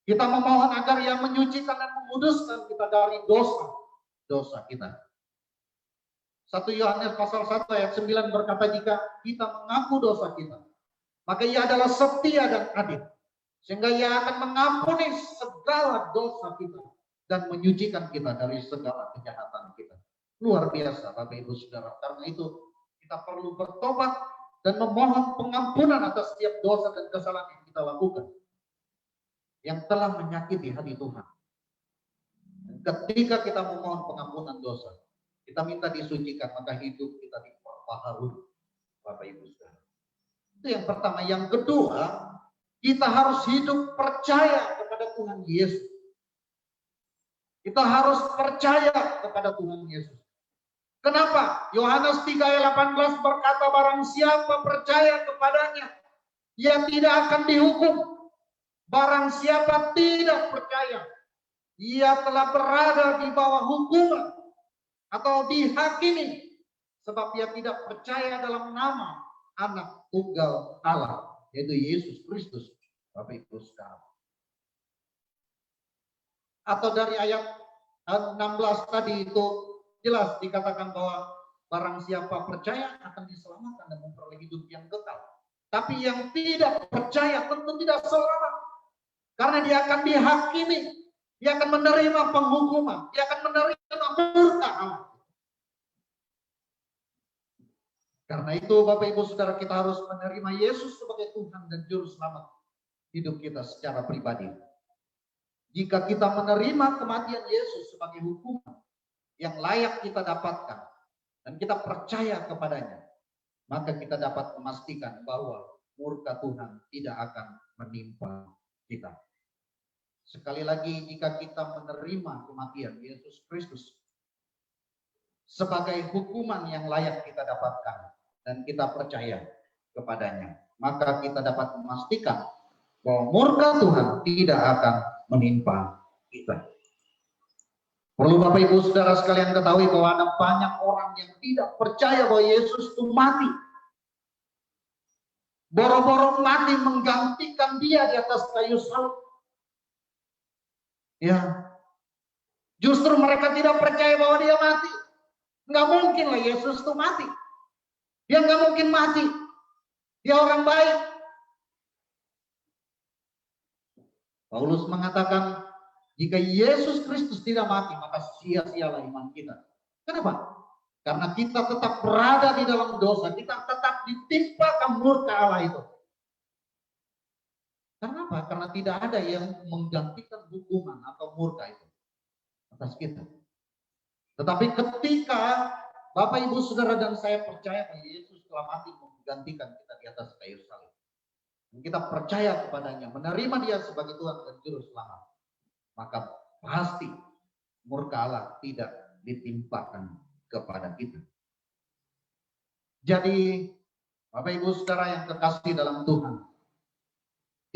Kita memohon agar Ia menyucikan dan menguduskan kita dari dosa kita. 1 Yohanes pasal 1 ayat 9 berkata, jika kita mengaku dosa kita, maka Ia adalah setia dan adil, sehingga Ia akan mengampuni segala dosa kita dan menyucikan kita dari segala kejahatan kita. Luar biasa Bapak Ibu Saudara. Karena itu kita perlu bertobat dan memohon pengampunan atas setiap dosa dan kesalahan yang kita lakukan, yang telah menyakiti hati Tuhan. Dan ketika kita memohon pengampunan dosa, kita minta disucikan, maka hidup kita diperbaharui, Bapak Ibu Saudara. Itu yang pertama. Yang kedua, kita harus hidup percaya kepada Tuhan Yesus. Kita harus percaya kepada Tuhan Yesus. Kenapa? Yohanes 3 ayat 18 berkata, barang siapa percaya kepadanya, ia tidak akan dihukum. Barang siapa tidak percaya, ia telah berada di bawah hukuman atau dihakimi, sebab ia tidak percaya dalam nama Anak Tunggal Allah, yaitu Yesus Kristus, Bapak Ibu Saudara. Atau dari ayat 16 tadi itu jelas dikatakan bahwa barang siapa percaya akan diselamatkan dan memperoleh hidup yang kekal. Tapi yang tidak percaya tentu tidak selamat, karena dia akan dihakimi, dia akan menerima penghukuman, dia akan menerima murka Allah. Karena itu Bapak Ibu Saudara, kita harus menerima Yesus sebagai Tuhan dan Juru Selamat hidup kita secara pribadi. Jika kita menerima kematian Yesus sebagai hukuman yang layak kita dapatkan dan kita percaya kepadanya, maka kita dapat memastikan bahwa murka Tuhan tidak akan menimpa kita. Sekali lagi, jika kita menerima kematian Yesus Kristus sebagai hukuman yang layak kita dapatkan dan kita percaya kepadanya, maka kita dapat memastikan bahwa murka Tuhan tidak akan menimpa kita. Perlu Bapak Ibu Saudara sekalian ketahui bahwa ada banyak orang yang tidak percaya bahwa Yesus itu mati. Boro-boro mati menggantikan dia di atas kayu salib. Ya, justru mereka tidak percaya bahwa dia mati. Nggak mungkin lah Yesus itu mati. Dia nggak mungkin mati. Dia orang baik. Paulus mengatakan, jika Yesus Kristus tidak mati, maka sia-sialah iman kita. Kenapa? Karena kita tetap berada di dalam dosa. Kita tetap ditimpakan murka Allah itu. Kenapa? Karena tidak ada yang menggantikan hukuman atau murka itu atas kita. Tetapi ketika Bapak, Ibu, Saudara, dan saya percaya bahwa Yesus telah mati menggantikan kita di atas kayu salib, dan kita percaya kepadanya, menerima dia sebagai Tuhan dan Juru Selamat, maka pasti murka Allah tidak ditimpakan kepada kita. Jadi, Bapak, Ibu, Saudara yang kekasih dalam Tuhan,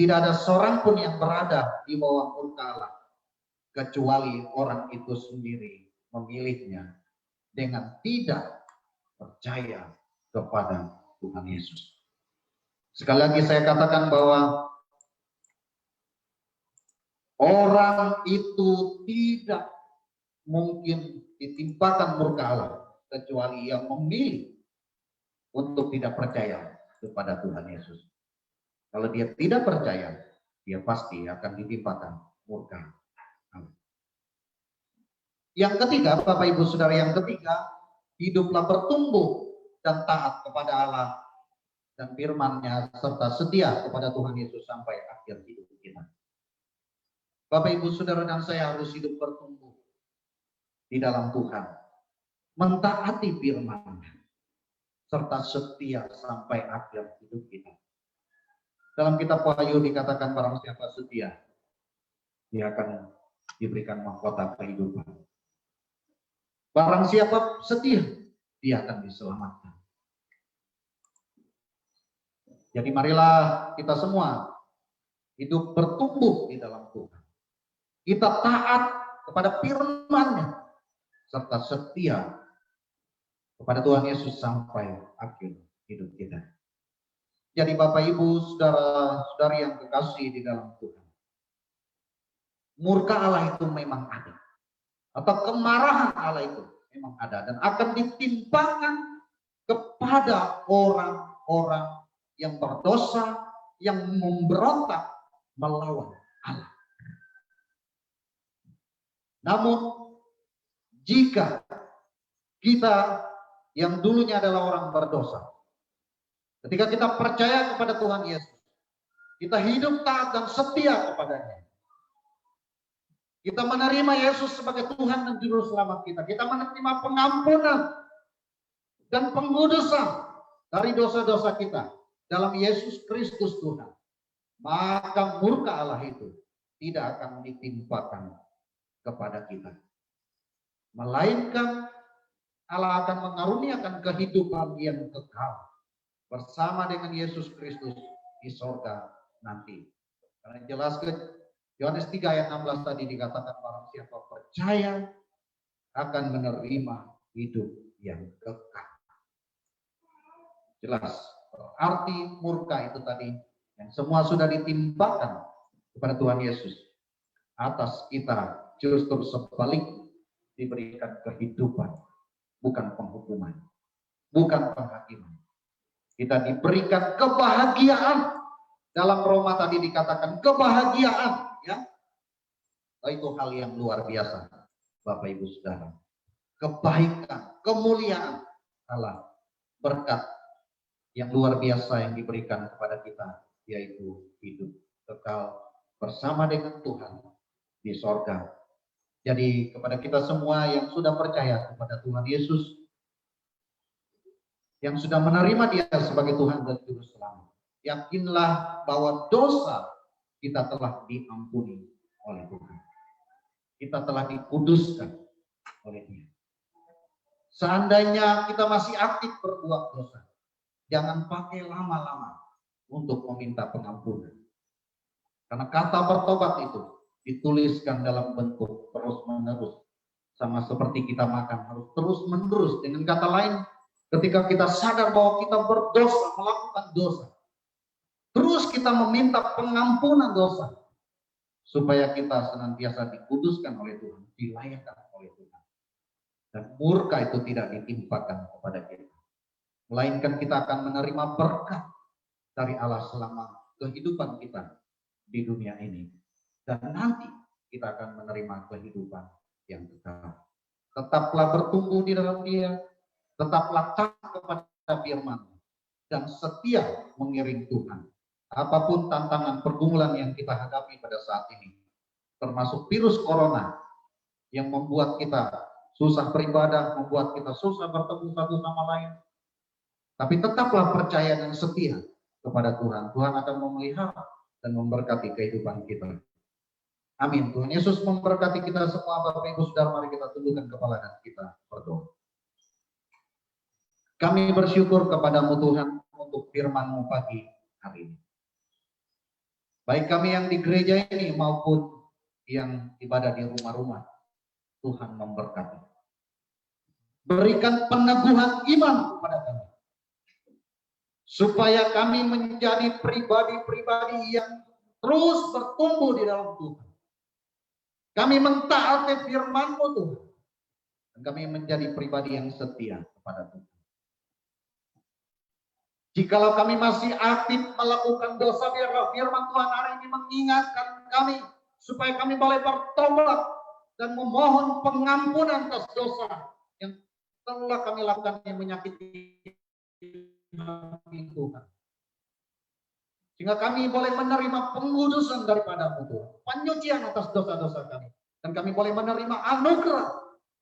tidak ada seorang pun yang berada di bawah murka Allah, kecuali orang itu sendiri memilihnya dengan tidak percaya kepada Tuhan Yesus. Sekali lagi saya katakan bahwa orang itu tidak mungkin ditimpakan murka Allah kecuali yang memilih untuk tidak percaya kepada Tuhan Yesus. Kalau dia tidak percaya, dia pasti akan ditimpakan murka Allah. Yang ketiga, Bapak Ibu Saudara, yang ketiga, hiduplah bertumbuh dan taat kepada Allah dan firman-Nya serta setia kepada Tuhan Yesus sampai akhir hidup kita. Bapak Ibu Saudara dan saya harus hidup bertumbuh di dalam Tuhan, mentaati firman-Nya serta setia sampai akhir hidup kita. Dalam kitab Wahyu dikatakan barang siapa setia, dia akan diberikan mahkota kehidupan. Barang siapa setia, dia akan diselamatkan. Jadi marilah kita semua hidup bertumbuh di dalam Tuhan. Kita taat kepada firman-Nya serta setia kepada Tuhan Yesus sampai akhir hidup kita. Jadi Bapak Ibu, saudara-saudari yang kekasih di dalam Tuhan, murka Allah itu memang ada, atau kemarahan Allah itu memang ada, dan akan ditimpakan kepada orang-orang yang berdosa, yang memberontak melawan Allah. Namun jika kita yang dulunya adalah orang berdosa, ketika kita percaya kepada Tuhan Yesus, kita hidup taat dan setia kepadanya, kita menerima Yesus sebagai Tuhan dan Juru Selamat kita, kita menerima pengampunan dan pengudusan dari dosa-dosa kita dalam Yesus Kristus Tuhan, maka murka Allah itu tidak akan ditimpakan kepada kita, melainkan Allah akan mengaruniakan kehidupan yang kekal bersama dengan Yesus Kristus di sorga nanti. Karena jelas ke Yohanes 3 ayat 16 tadi dikatakan, barang siapa percaya akan menerima hidup yang kekal. Jelas, arti murka itu tadi yang semua sudah ditimpakan kepada Tuhan Yesus atas kita, justru sebaliknya diberikan kehidupan, bukan penghukuman, bukan penghakiman. Kita diberikan kebahagiaan. Dalam Roma tadi dikatakan kebahagiaan, ya. Itu hal yang luar biasa, Bapak Ibu Saudara. Kebaikan, kemuliaan Allah, berkat yang luar biasa yang diberikan kepada kita, yaitu hidup kekal bersama dengan Tuhan di sorga. Jadi kepada kita semua yang sudah percaya kepada Tuhan Yesus, yang sudah menerima Dia sebagai Tuhan dan Juru Selamat, yakinlah bahwa dosa kita telah diampuni oleh Tuhan. Kita telah dikuduskan oleh Dia. Seandainya kita masih aktif berbuat dosa, jangan pakai lama-lama untuk meminta pengampunan. Karena kata bertobat itu dituliskan dalam bentuk terus-menerus. Sama seperti kita makan, harus terus-menerus. Dengan kata lain, ketika kita sadar bahwa kita berdosa, melakukan dosa, terus kita meminta pengampunan dosa, supaya kita senantiasa dikuduskan oleh Tuhan, dilayakkan oleh Tuhan. Dan murka itu tidak ditimpakan kepada kita, melainkan kita akan menerima berkat dari Allah selama kehidupan kita di dunia ini. Dan nanti kita akan menerima kehidupan yang kekal. Tetaplah bertumbuh di dalam Dia, tetaplah taat kepada firman, dan setia mengiring Tuhan. Apapun tantangan pergumulan yang kita hadapi pada saat ini, termasuk virus corona yang membuat kita susah beribadah, membuat kita susah bertemu satu sama lain, tapi tetaplah percaya dan setia kepada Tuhan. Tuhan akan memelihara dan memberkati kehidupan kita. Amin. Tuhan Yesus memberkati kita semua. Bapak Ibu Saudara, mari kita tundukkan kepala dan kita berdoa. Kami bersyukur kepadamu Tuhan untuk firman-Mu pagi hari ini. Baik kami yang di gereja ini maupun yang ibadah di rumah-rumah, Tuhan memberkati. Berikan peneguhan iman kepada kami, supaya kami menjadi pribadi-pribadi yang terus bertumbuh di dalam Tuhan. Kami mentaati firman-Mu Tuhan, dan kami menjadi pribadi yang setia kepada Tuhan. Jikalau kami masih aktif melakukan dosa, biarlah firman Tuhan hari ini mengingatkan kami supaya kami boleh bertobat dan memohon pengampunan atas dosa yang telah kami lakukan yang menyakiti Tuhan. Sehingga kami boleh menerima pengudusan daripada-Mu Tuhan, penyucian atas dosa-dosa kami, dan kami boleh menerima anugerah,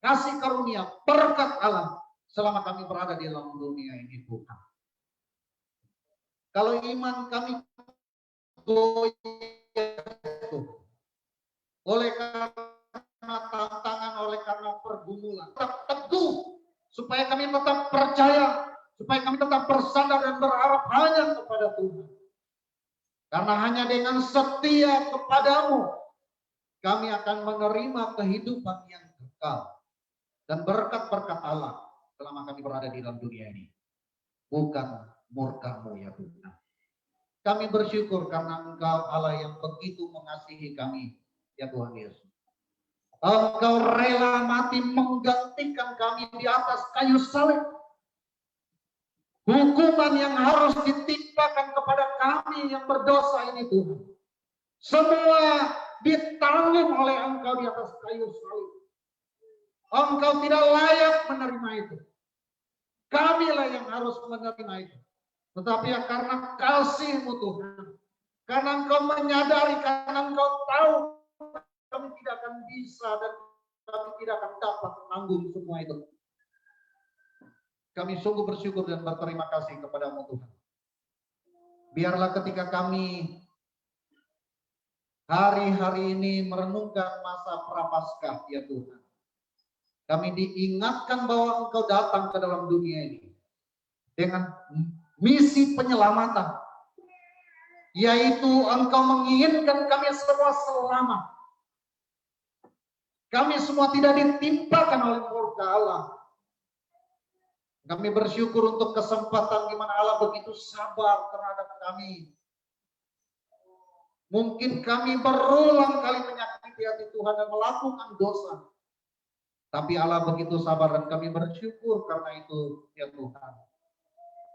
kasih karunia, berkat Allah selama kami berada di dalam dunia ini Tuhan. Kalau iman kami goyah oleh karena tantangan, oleh karena pergumulan, tetap teguh supaya kami tetap percaya, supaya kami tetap bersandar dan berharap hanya kepada Tuhan. Karena hanya dengan setia kepadamu, kami akan menerima kehidupan yang kekal dan berkat-berkat Allah selama kami berada di dalam dunia ini. Bukan murka-Mu ya Tuhan. Kami bersyukur karena Engkau Allah yang begitu mengasihi kami, ya Tuhan Yesus. Engkau rela mati menggantikan kami di atas kayu salib. Hukuman yang harus ditimpakan kepada kami yang berdosa ini Tuhan, semua ditanggung oleh Engkau di atas kayu salib. Engkau tidak layak menerima itu. Kamilah yang harus menerima itu. Tetapi ya karena kasih-Mu Tuhan, karena Engkau menyadari, karena Engkau tahu kami tidak akan bisa dan kami tidak akan dapat menanggung semua itu. Kami sungguh bersyukur dan berterima kasih kepada-Mu Tuhan. Biarlah ketika kami hari-hari ini merenungkan masa Prapaskah, ya Tuhan, kami diingatkan bahwa Engkau datang ke dalam dunia ini dengan misi penyelamatan, yaitu Engkau menginginkan kami semua selamat. Kami semua tidak ditimpakan oleh murka Allah. Kami bersyukur untuk kesempatan di mana Allah begitu sabar terhadap kami. Mungkin kami berulang kali menyakiti hati Tuhan dan melakukan dosa. Tapi Allah begitu sabar dan kami bersyukur karena itu, ya Tuhan.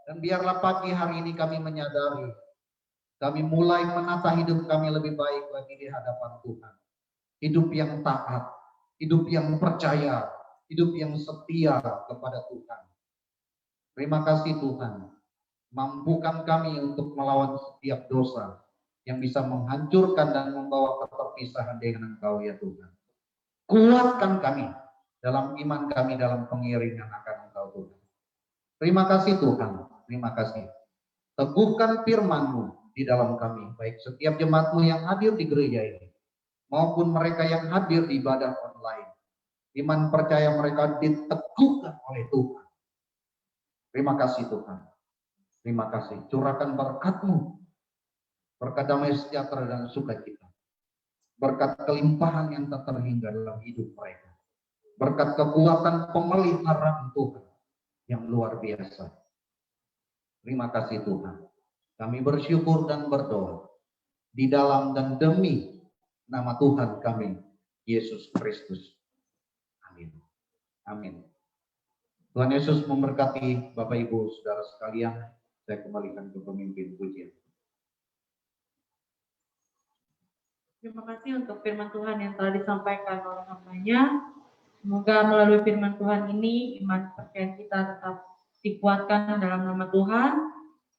Dan biarlah pagi hari ini kami menyadari, kami mulai menata hidup kami lebih baik lagi di hadapan Tuhan. Hidup yang taat, hidup yang percaya, hidup yang setia kepada Tuhan. Terima kasih Tuhan, mampukan kami untuk melawan setiap dosa yang bisa menghancurkan dan membawa keterpisahan dengan Engkau, ya Tuhan. Kuatkan kami dalam iman kami, dalam pengiringan akan Engkau Tuhan. Terima kasih Tuhan, terima kasih. Teguhkan firman-Mu di dalam kami, baik setiap jemaat-Mu yang hadir di gereja ini, maupun mereka yang hadir di ibadah online. Iman percaya mereka diteguhkan oleh Tuhan. Terima kasih Tuhan. Terima kasih. Curahkan berkat-Mu. Berkat damai sejahtera dan sukacita. Berkat kelimpahan yang tak terhingga dalam hidup mereka. Berkat kekuatan pemeliharaan Tuhan yang luar biasa. Terima kasih Tuhan. Kami bersyukur dan berdoa di dalam dan demi nama Tuhan kami, Yesus Kristus. Amin. Amin. Tuhan Yesus memberkati Bapak Ibu Saudara sekalian. Saya kembalikan ke pemimpin pujian. Terima kasih untuk firman Tuhan yang telah disampaikan oleh hamba-Nya. Semoga melalui firman Tuhan ini iman percaya kita tetap dikuatkan dalam nama Tuhan.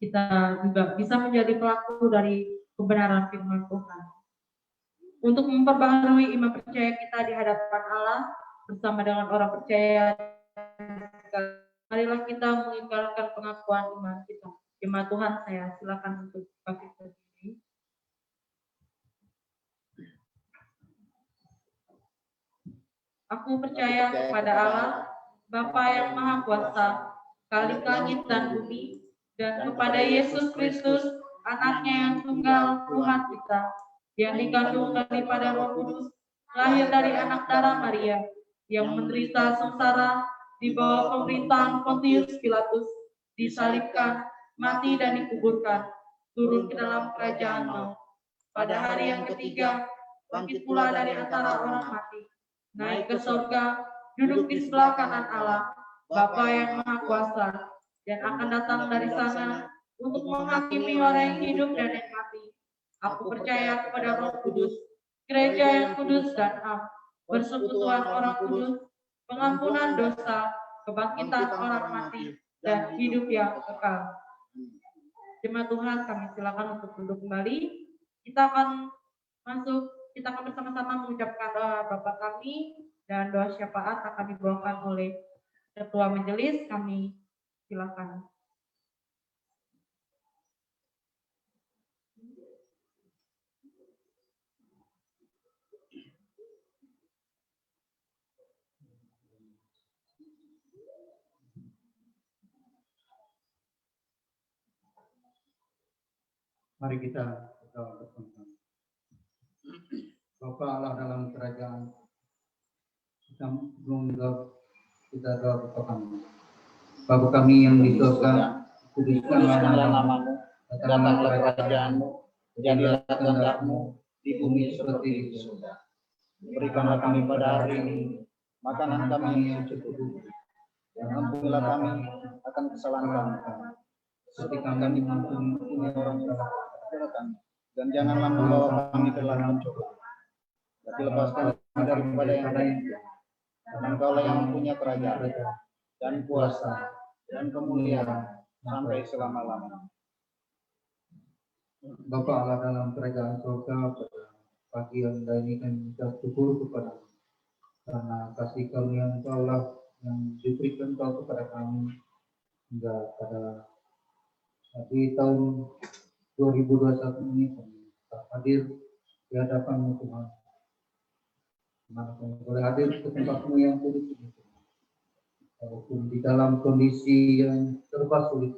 Kita juga bisa menjadi pelaku dari kebenaran firman Tuhan. Untuk memperbaharui iman percaya kita di hadapan Allah bersama dengan orang percaya, marilah kita mengingkarkan pengakuan iman kita. Jemaat Tuhan, saya silakan untuk bangkit berdiri. Aku percaya kepada Allah, Bapa yang Maha Kuasa, Khalik langit dan bumi, dan kepada Yesus Kristus, Anaknya yang tunggal Tuhan kita, yang dikandung daripada Roh Kudus, lahir dari anak darah Maria, yang menderita sengsara di bawah pemerintahan Pontius Pilatus, disalibkan, mati dan dikuburkan, turun ke dalam kerajaan maut. Pada hari yang ketiga, bangkit pula dari antara orang mati, naik ke surga, duduk di sebelah kanan Allah, Bapa yang Maha Kuasa, dan akan datang dari sana untuk menghakimi orang yang hidup dan yang mati. Aku percaya kepada Roh Kudus, gereja yang kudus dan am, persekutuan orang kudus, pengampunan dosa, kebangkitan orang mati, dan hidup yang kekal. Jemaat Tuhan, kami silakan untuk duduk kembali. Kita akan bersama-sama mengucapkan doa Bapa kami, dan doa syafaat akan dibawakan oleh Ketua Majelis. Kami silakan. Mari kita berdoa bersama. Bapa Allah dalam kerajaan, kita doa bersama. Bapa kami yang di surga, kuduskanlah namamu, datanglah kerajaanmu, jadilah kehendak-mu di bumi seperti di surga. Berikanlah kami pada hari ini makanan kami yang secukupnya, dan ampunilah kami akan kesalahan kami, seperti kami mengampuni orang salah kepada kami, dan janganlah membawa kami ke dalam pencobaan, tapi lepaskan kami daripada yang lain. Dan Engkaulah yang punya kerajaan dan kuasa dan kemuliaan sampai selama-lamanya. Bapa Allah dalam kerajaan surga, pada pagi yang ini kami minta syukur kepada karena kasih karunia Engkau lah yang diberikan Engkau kepada kami hingga pada di tahun 2021 ini kami hadir di hadapan Tuhan. Mana kami boleh hadir ke tempat-Mu yang kudus ini, walaupun di dalam kondisi yang serba sulit,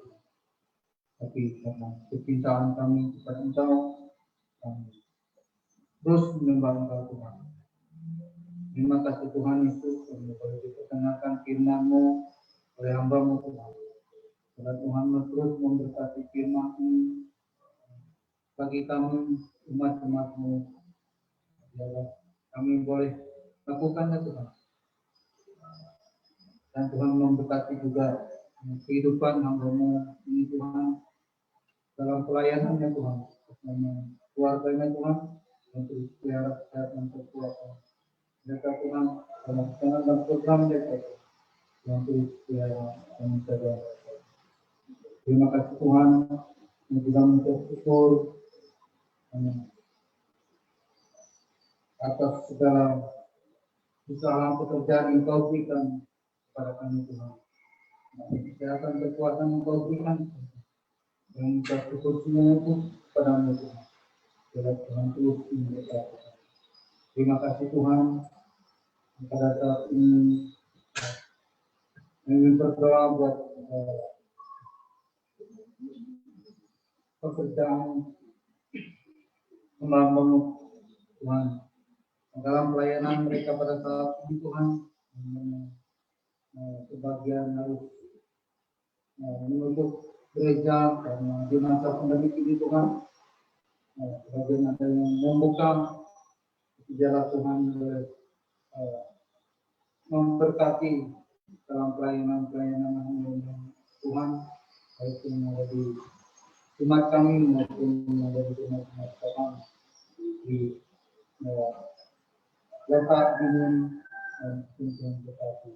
tapi karena kecintaan kami kepada Engkau, kami terus menyembah Engkau Tuhan. Terima kasih Tuhan Yesus, kami boleh diperkenalkan firman-Mu oleh hamba-Mu Tuhan. Karena Tuhan terus memberkati firman-Mu bagi kami umat-umat-Mu. Biarlah kami boleh lakukannya Tuhan. Dan Tuhan memberkati juga kehidupan hamba-Mu ini Tuhan, dalam pelayanannya Tuhan, bersama keluarganya Tuhan, untuk pelihara kesehatan kekuatan mereka Tuhan, dalam program mereka yang terus pelihara dan menjaga. Terima kasih Tuhan, yang juga bersyukur atas segala usaha pekerjaan yang Kau berikan kepada kami Tuhan. Kesehatan kekuatan yang Kau berikan, yang kita syukur semuanya itu kepadamu Tuhan. Biarlah Tuhan terus memberkati. Terima kasih Tuhan. Pada saat ini kami berdoa buat pekerjaan hamba-Mu Tuhan, dalam pelayanan mereka pada saat ini Tuhan, sebagian harus menutup gereja karena di masa pandemi ini Tuhan, sebagian ada yang membuka. Biarlah Tuhan memberkati dalam pelayanan Tuhan, baik yang ada di umat kami maupun yang ada di umat Tuhan di letak gunung dan gunung berkati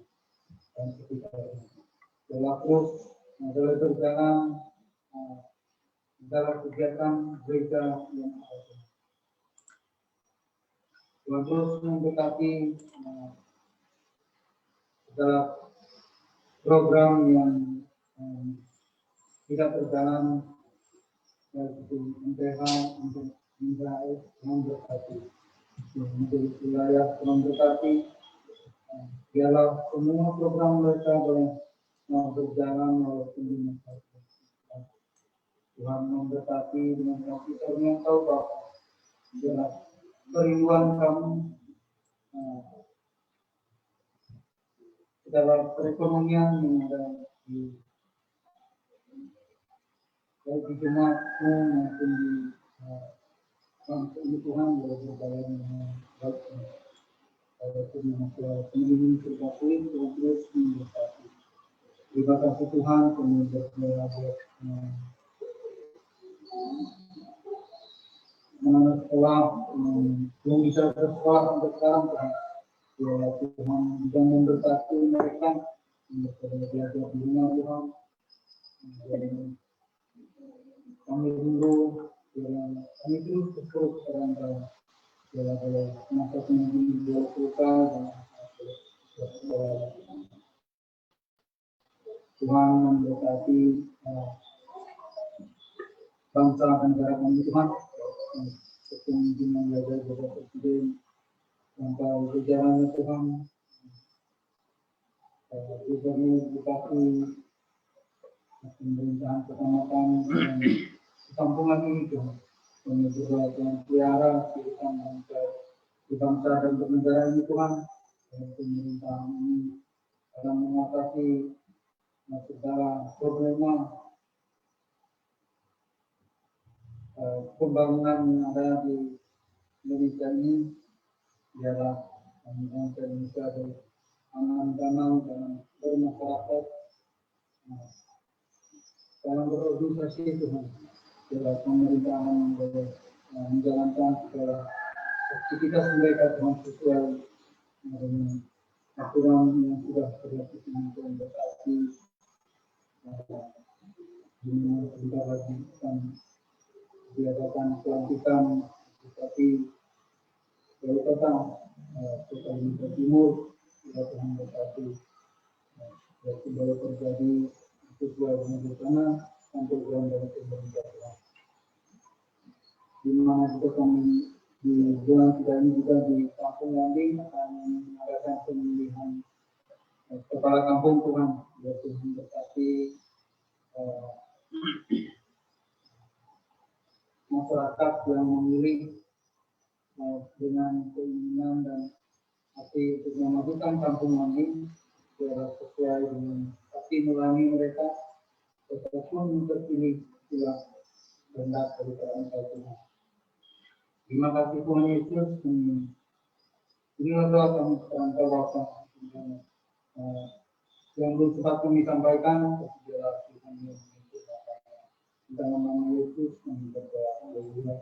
dan sekitarnya. Biarlah terus adalah berjalan dalam kegiatan gereja yang ada. Tuhan terus memberkati segala program yang tidak berjalan, yaitu MTH untuk Israel, Tuhan berkati. Untuk wilayah Tuhan berkati. Biarlah semua program mereka boleh berjalan walaupun di masa Tuhan memberkati dengan kasih karunia Kau Bapa. Biarlah kerinduan kamu dalam perekonomian yang ada di baik di jemaatmu maupun di bangsa ini Tuhan boleh berjalan dengan baik. Walaupun masalah ini terjadi terus memberkati. Terima kasih Tuhan, kami berdoa buat anak sekolah belum bisa bersekolah sampai sekarang Tuhan. Ya Tuhan yang memberkati mereka untuk belajar di rumah Tuhan. Dan kami dulu, kami terus bersyukur kepada Engkau. Bila masa ini dia suka dan Tuhan memberkati bangsa dan negara kami Tuhan. Kepemimpinan belajar Bapak Presiden Engkau berjalannya Tuhan. Gubernur Bupati pemerintahan kecamatan dan kampungan ini Tuhan. Kami berdoa Tuhan pelihara kehidupan bangsa dan bernegara ini Tuhan. Dan pemerintahan ini dalam mengatasi segala problema pembangunan yang ada di Indonesia ini biarlah Indonesia aman, damai, dan bermasyarakat dalam berorganisasi Tuhan. Biarlah pemerintahan menjalankan segala aktivitas mereka dengan sesuai dengan aturan yang sudah berlaku Tuhan, berarti dunia sebentar lagi akan diadakan pelantikan seperti wali kota Kota Indonesia Timur, ya Tuhan, berarti boleh terjadi sesuai dengan rencana sampai bulan dari pemerintah Tuhan. Di mana kita kami di bulan kita ini juga di Kampung Landing akan mengadakan pemilihan kepala kampung Tuhan, ya Tuhan, berarti masyarakat yang memilih dengan keinginan dan hati untuk memajukan kampung ini sesuai dengan hati nurani mereka, ataupun terpilih tidak benar dari kerajaan Tuhan. Terima kasih Tuhan Yesus. Inilah doa kami terangkan Bapak yang belum sempat kami sampaikan, biarlah Tuhan Yesus dalam nama Yesus kami berdoa. Haleluya.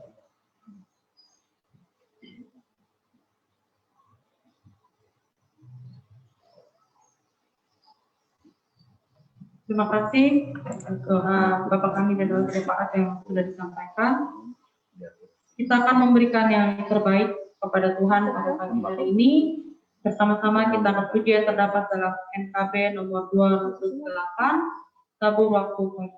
Terima kasih doa Bapak kami dan doa bermanfaat yang sudah disampaikan. Kita akan memberikan yang terbaik kepada Tuhan pada pagi hari ini. Bersama-sama kita akan puji yang terdapat dalam NKB nomor 208, tabur waktu pagi.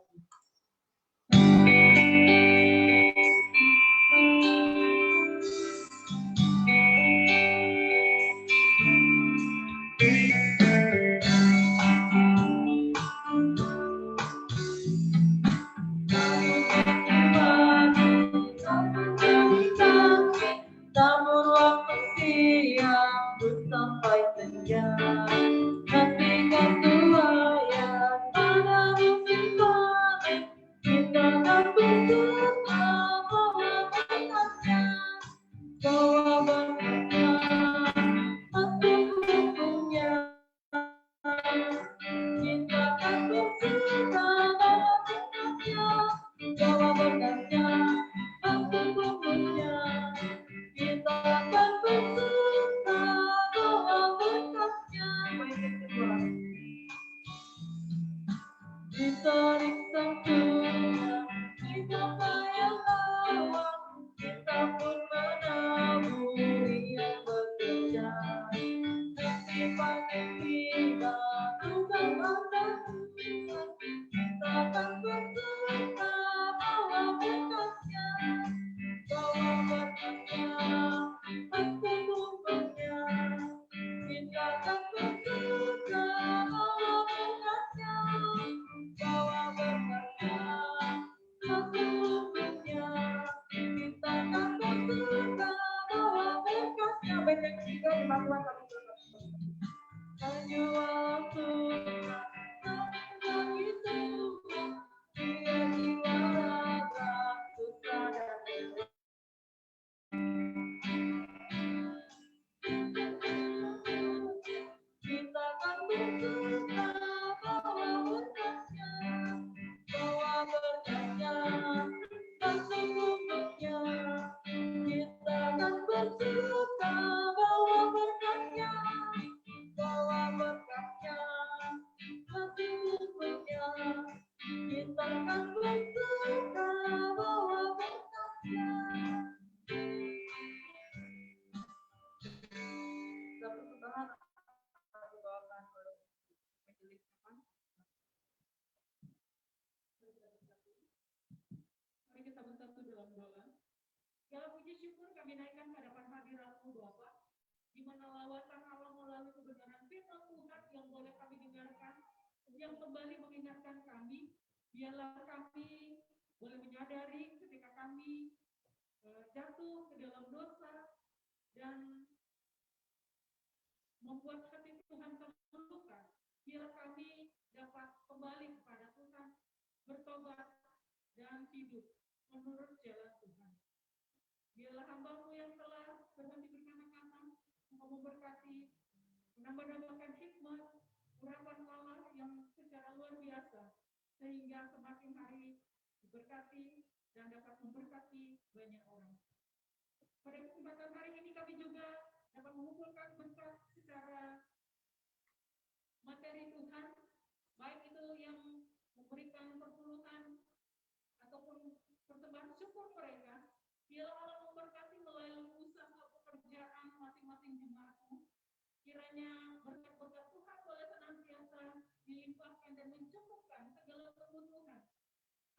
Tabur waktu siang sampai senja, ketika tuaya pada musim panen, kita akan berdoa bahwa berkatnya, bahwa berkatnya, aku punya. Kita akan berdoa bahwa berkatnya, bahwa berkatnya, aku punya. Kita akan bersuka bahwa berkatnya. Kita risau Tuhan, kita payah lawan, kita pun menaburi yang bekerja. Nanti panen kita, Tuhan ada Tuhan. Kita akan bersuka bahwa berkatnya, bahwa berkatnya, aku punya. Kita akan bersuka bahwa berkatnya, bahwa berkatnya, aku punya. Kita akan bersuka bahwa berkatnya. Baik yang ketiga di Papua kami berkata. Hanya waktu kami Tuhan, dia jiwa raga, susah dan lelah. Kita akan bersuka bahwa berkatnya, bahwa berkatnya, sesungguhnya. Kita akan bersuka bahwa berkatnya, bahwa berkatnya, sesungguhnya. Kita akan bersuka bahwa berkatnya. Mari kita bersatu dalam doa. Segala puji syukur kami naikkan ke hadapan hadirat-Mu Bapa, di mana lawatan Allah melalui kebenaran firman Tuhan yang boleh kami dengarkan, yang kembali mengingatkan kami, biarlah kami boleh menyadari ketika kami jatuh ke dalam dosa dan membuat hati Tuhan terluka. Biarlah kami dapat kembali kepada Tuhan, bertobat dan hidup menurut jalan Biarlah hamba-Mu yang telah berhenti berkata-kata, Engkau memberkati, menambah-nambahkan hikmat, urapan Allah yang secara luar biasa, sehingga semakin hari diberkati dan dapat memberkati banyak orang. Pada kesempatan hari ini kami juga dapat mengumpulkan berkat secara materi Tuhan, baik itu yang memberikan perpuluhan ataupun persembahan syukur mereka. Biarlah Allah memberkati melalui usaha pekerjaan masing-masing jemaat-Mu. Kiranya berkat-berkat Tuhan boleh senantiasa dilimpahkan dan mencukupkan segala kebutuhan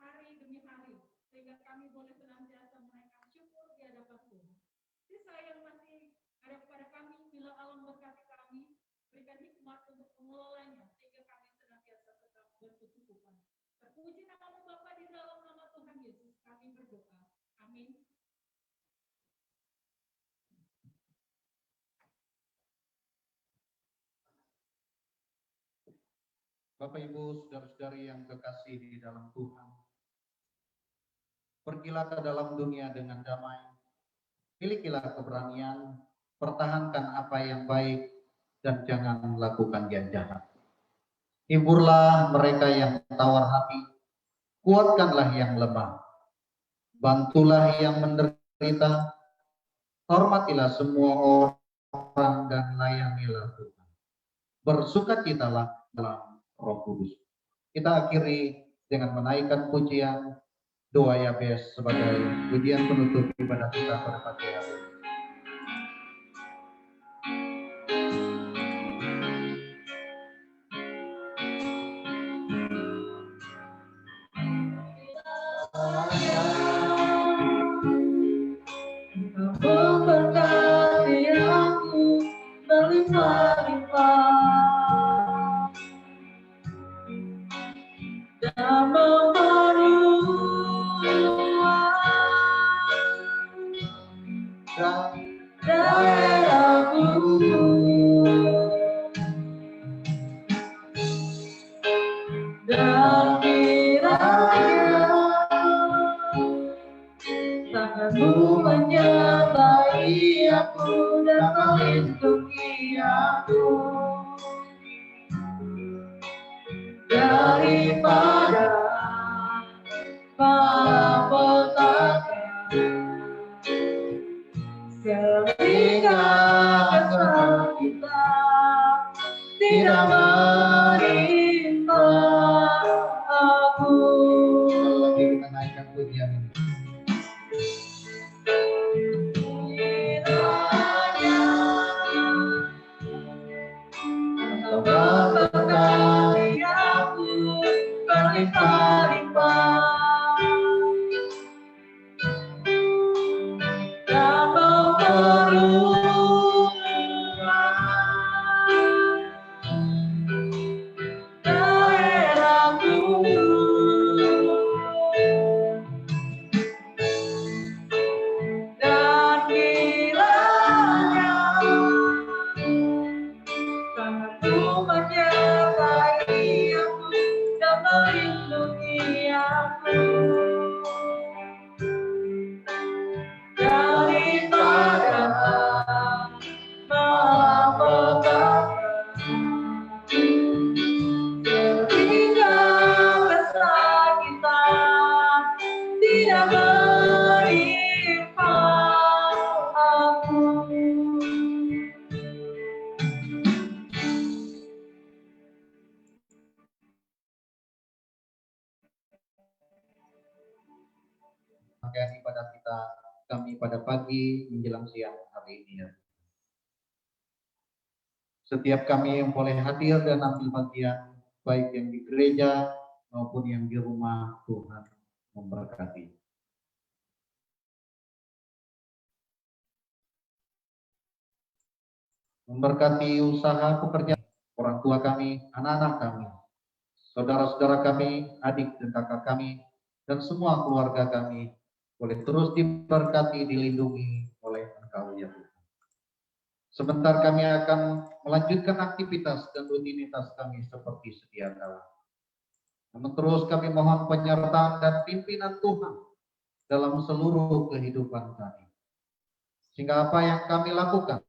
hari demi hari, sehingga kami boleh senantiasa menaikkan syukur di hadapan Tuhan. Sisa yang masih ada kepada kami, bila Allah memberkati kami, berikan hikmat untuk mengelolanya, sehingga kami senantiasa tetap berkecukupan. Terpuji nama-Mu Bapa, di dalam nama Tuhan Yesus kami berdoa. Amin. Bapak Ibu, saudara-saudari yang kekasih di dalam Tuhan, pergilah ke dalam dunia dengan damai, milikilah keberanian, pertahankan apa yang baik, dan jangan lakukan yang jahat. Hiburlah mereka yang tawar hati, kuatkanlah yang lemah, bantulah yang menderita, hormatilah semua orang dan layanilah Tuhan. Bersukacitalah dalam Roh Kudus. Kita akhiri dengan menaikkan pujian doa Yabes sebagai pujian penutup ibadah kita pada pagi hari ini. Memberkati aku berlimpah-limpah dan memperluas daerahku, dan kiranya tangan-Mu menyertai aku dan melindungi aku daripada malapetaka, sehingga kesakitan tidak menimpa aku. Lagi kita naikkan pujian ini. Memberkati aku berlimpah-limpah dan memperluas daerahku, dan kiranya tangan-Mu menyertai aku dan melindungi aku daripada malapetaka, sehingga kesakitan tidak menimpa aku. Rangkaian ibadah kita kami pada pagi menjelang siang hari ini. Setiap kami yang boleh hadir dan ambil bagian, baik yang di gereja maupun yang di rumah, Tuhan memberkati. Memberkati usaha pekerjaan orang tua kami, anak-anak kami, saudara-saudara kami, adik dan kakak kami, dan semua keluarga kami boleh terus diberkati, dilindungi oleh Engkau ya Tuhan. Sebentar kami akan melanjutkan aktivitas dan rutinitas kami seperti sedia kala. Namun terus kami mohon penyertaan dan pimpinan Tuhan dalam seluruh kehidupan kami. Sehingga apa yang kami lakukan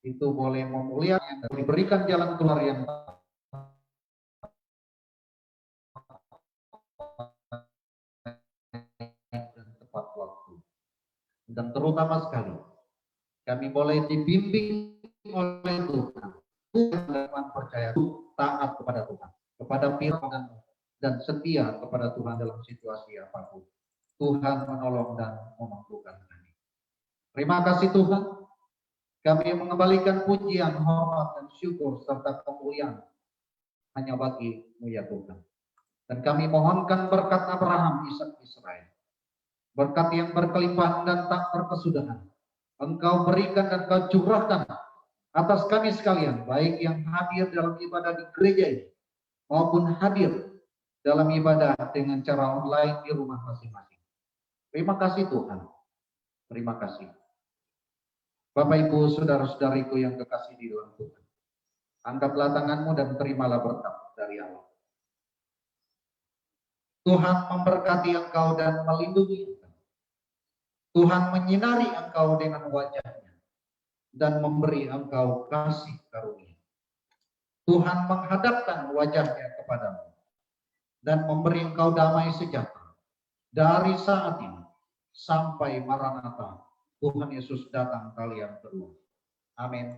itu boleh memuliakan dan diberikan jalan keluar yang dan tepat waktu. Dan terutama sekali, kami boleh dibimbing oleh Tuhan. Tuhan percaya, taat kepada Tuhan, kepada firman dan setia kepada Tuhan dalam situasi apapun. Tuhan menolong dan memampukan kami. Terima kasih Tuhan. Kami mengembalikan pujian, hormat, dan syukur serta kemuliaan hanya bagi-Mu ya Tuhan. Dan kami mohonkan berkat Abraham, Ishak, Israel. Berkat yang berkelimpahan dan tak berkesudahan. Engkau berikan dan Engkau curahkan atas kami sekalian, baik yang hadir dalam ibadah di gereja ini, maupun hadir dalam ibadah dengan cara online di rumah masing-masing. Terima kasih Tuhan. Terima kasih. Bapak Ibu, saudara-saudariku yang kekasih di dalam Tuhan. Angkatlah tanganmu dan terimalah berkat dari Allah. Tuhan memberkati engkau dan melindungi engkau. Tuhan menyinari engkau dengan wajahnya dan memberi engkau kasih karunia. Tuhan menghadapkan wajahnya kepadamu dan memberi engkau damai sejahtera dari saat ini sampai Maranatha Tuhan Yesus datang kali yang kedua. Amin.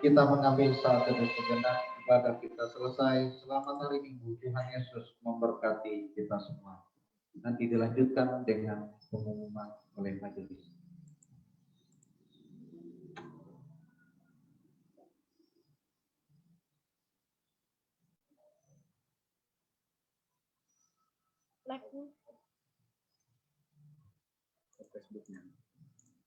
Kita mengambil saat teduh sejenak, ibadah kita selesai. Selamat hari Minggu, Tuhan Yesus memberkati kita semua. Nanti dilanjutkan dengan pengumuman oleh majelis. Facebooknya.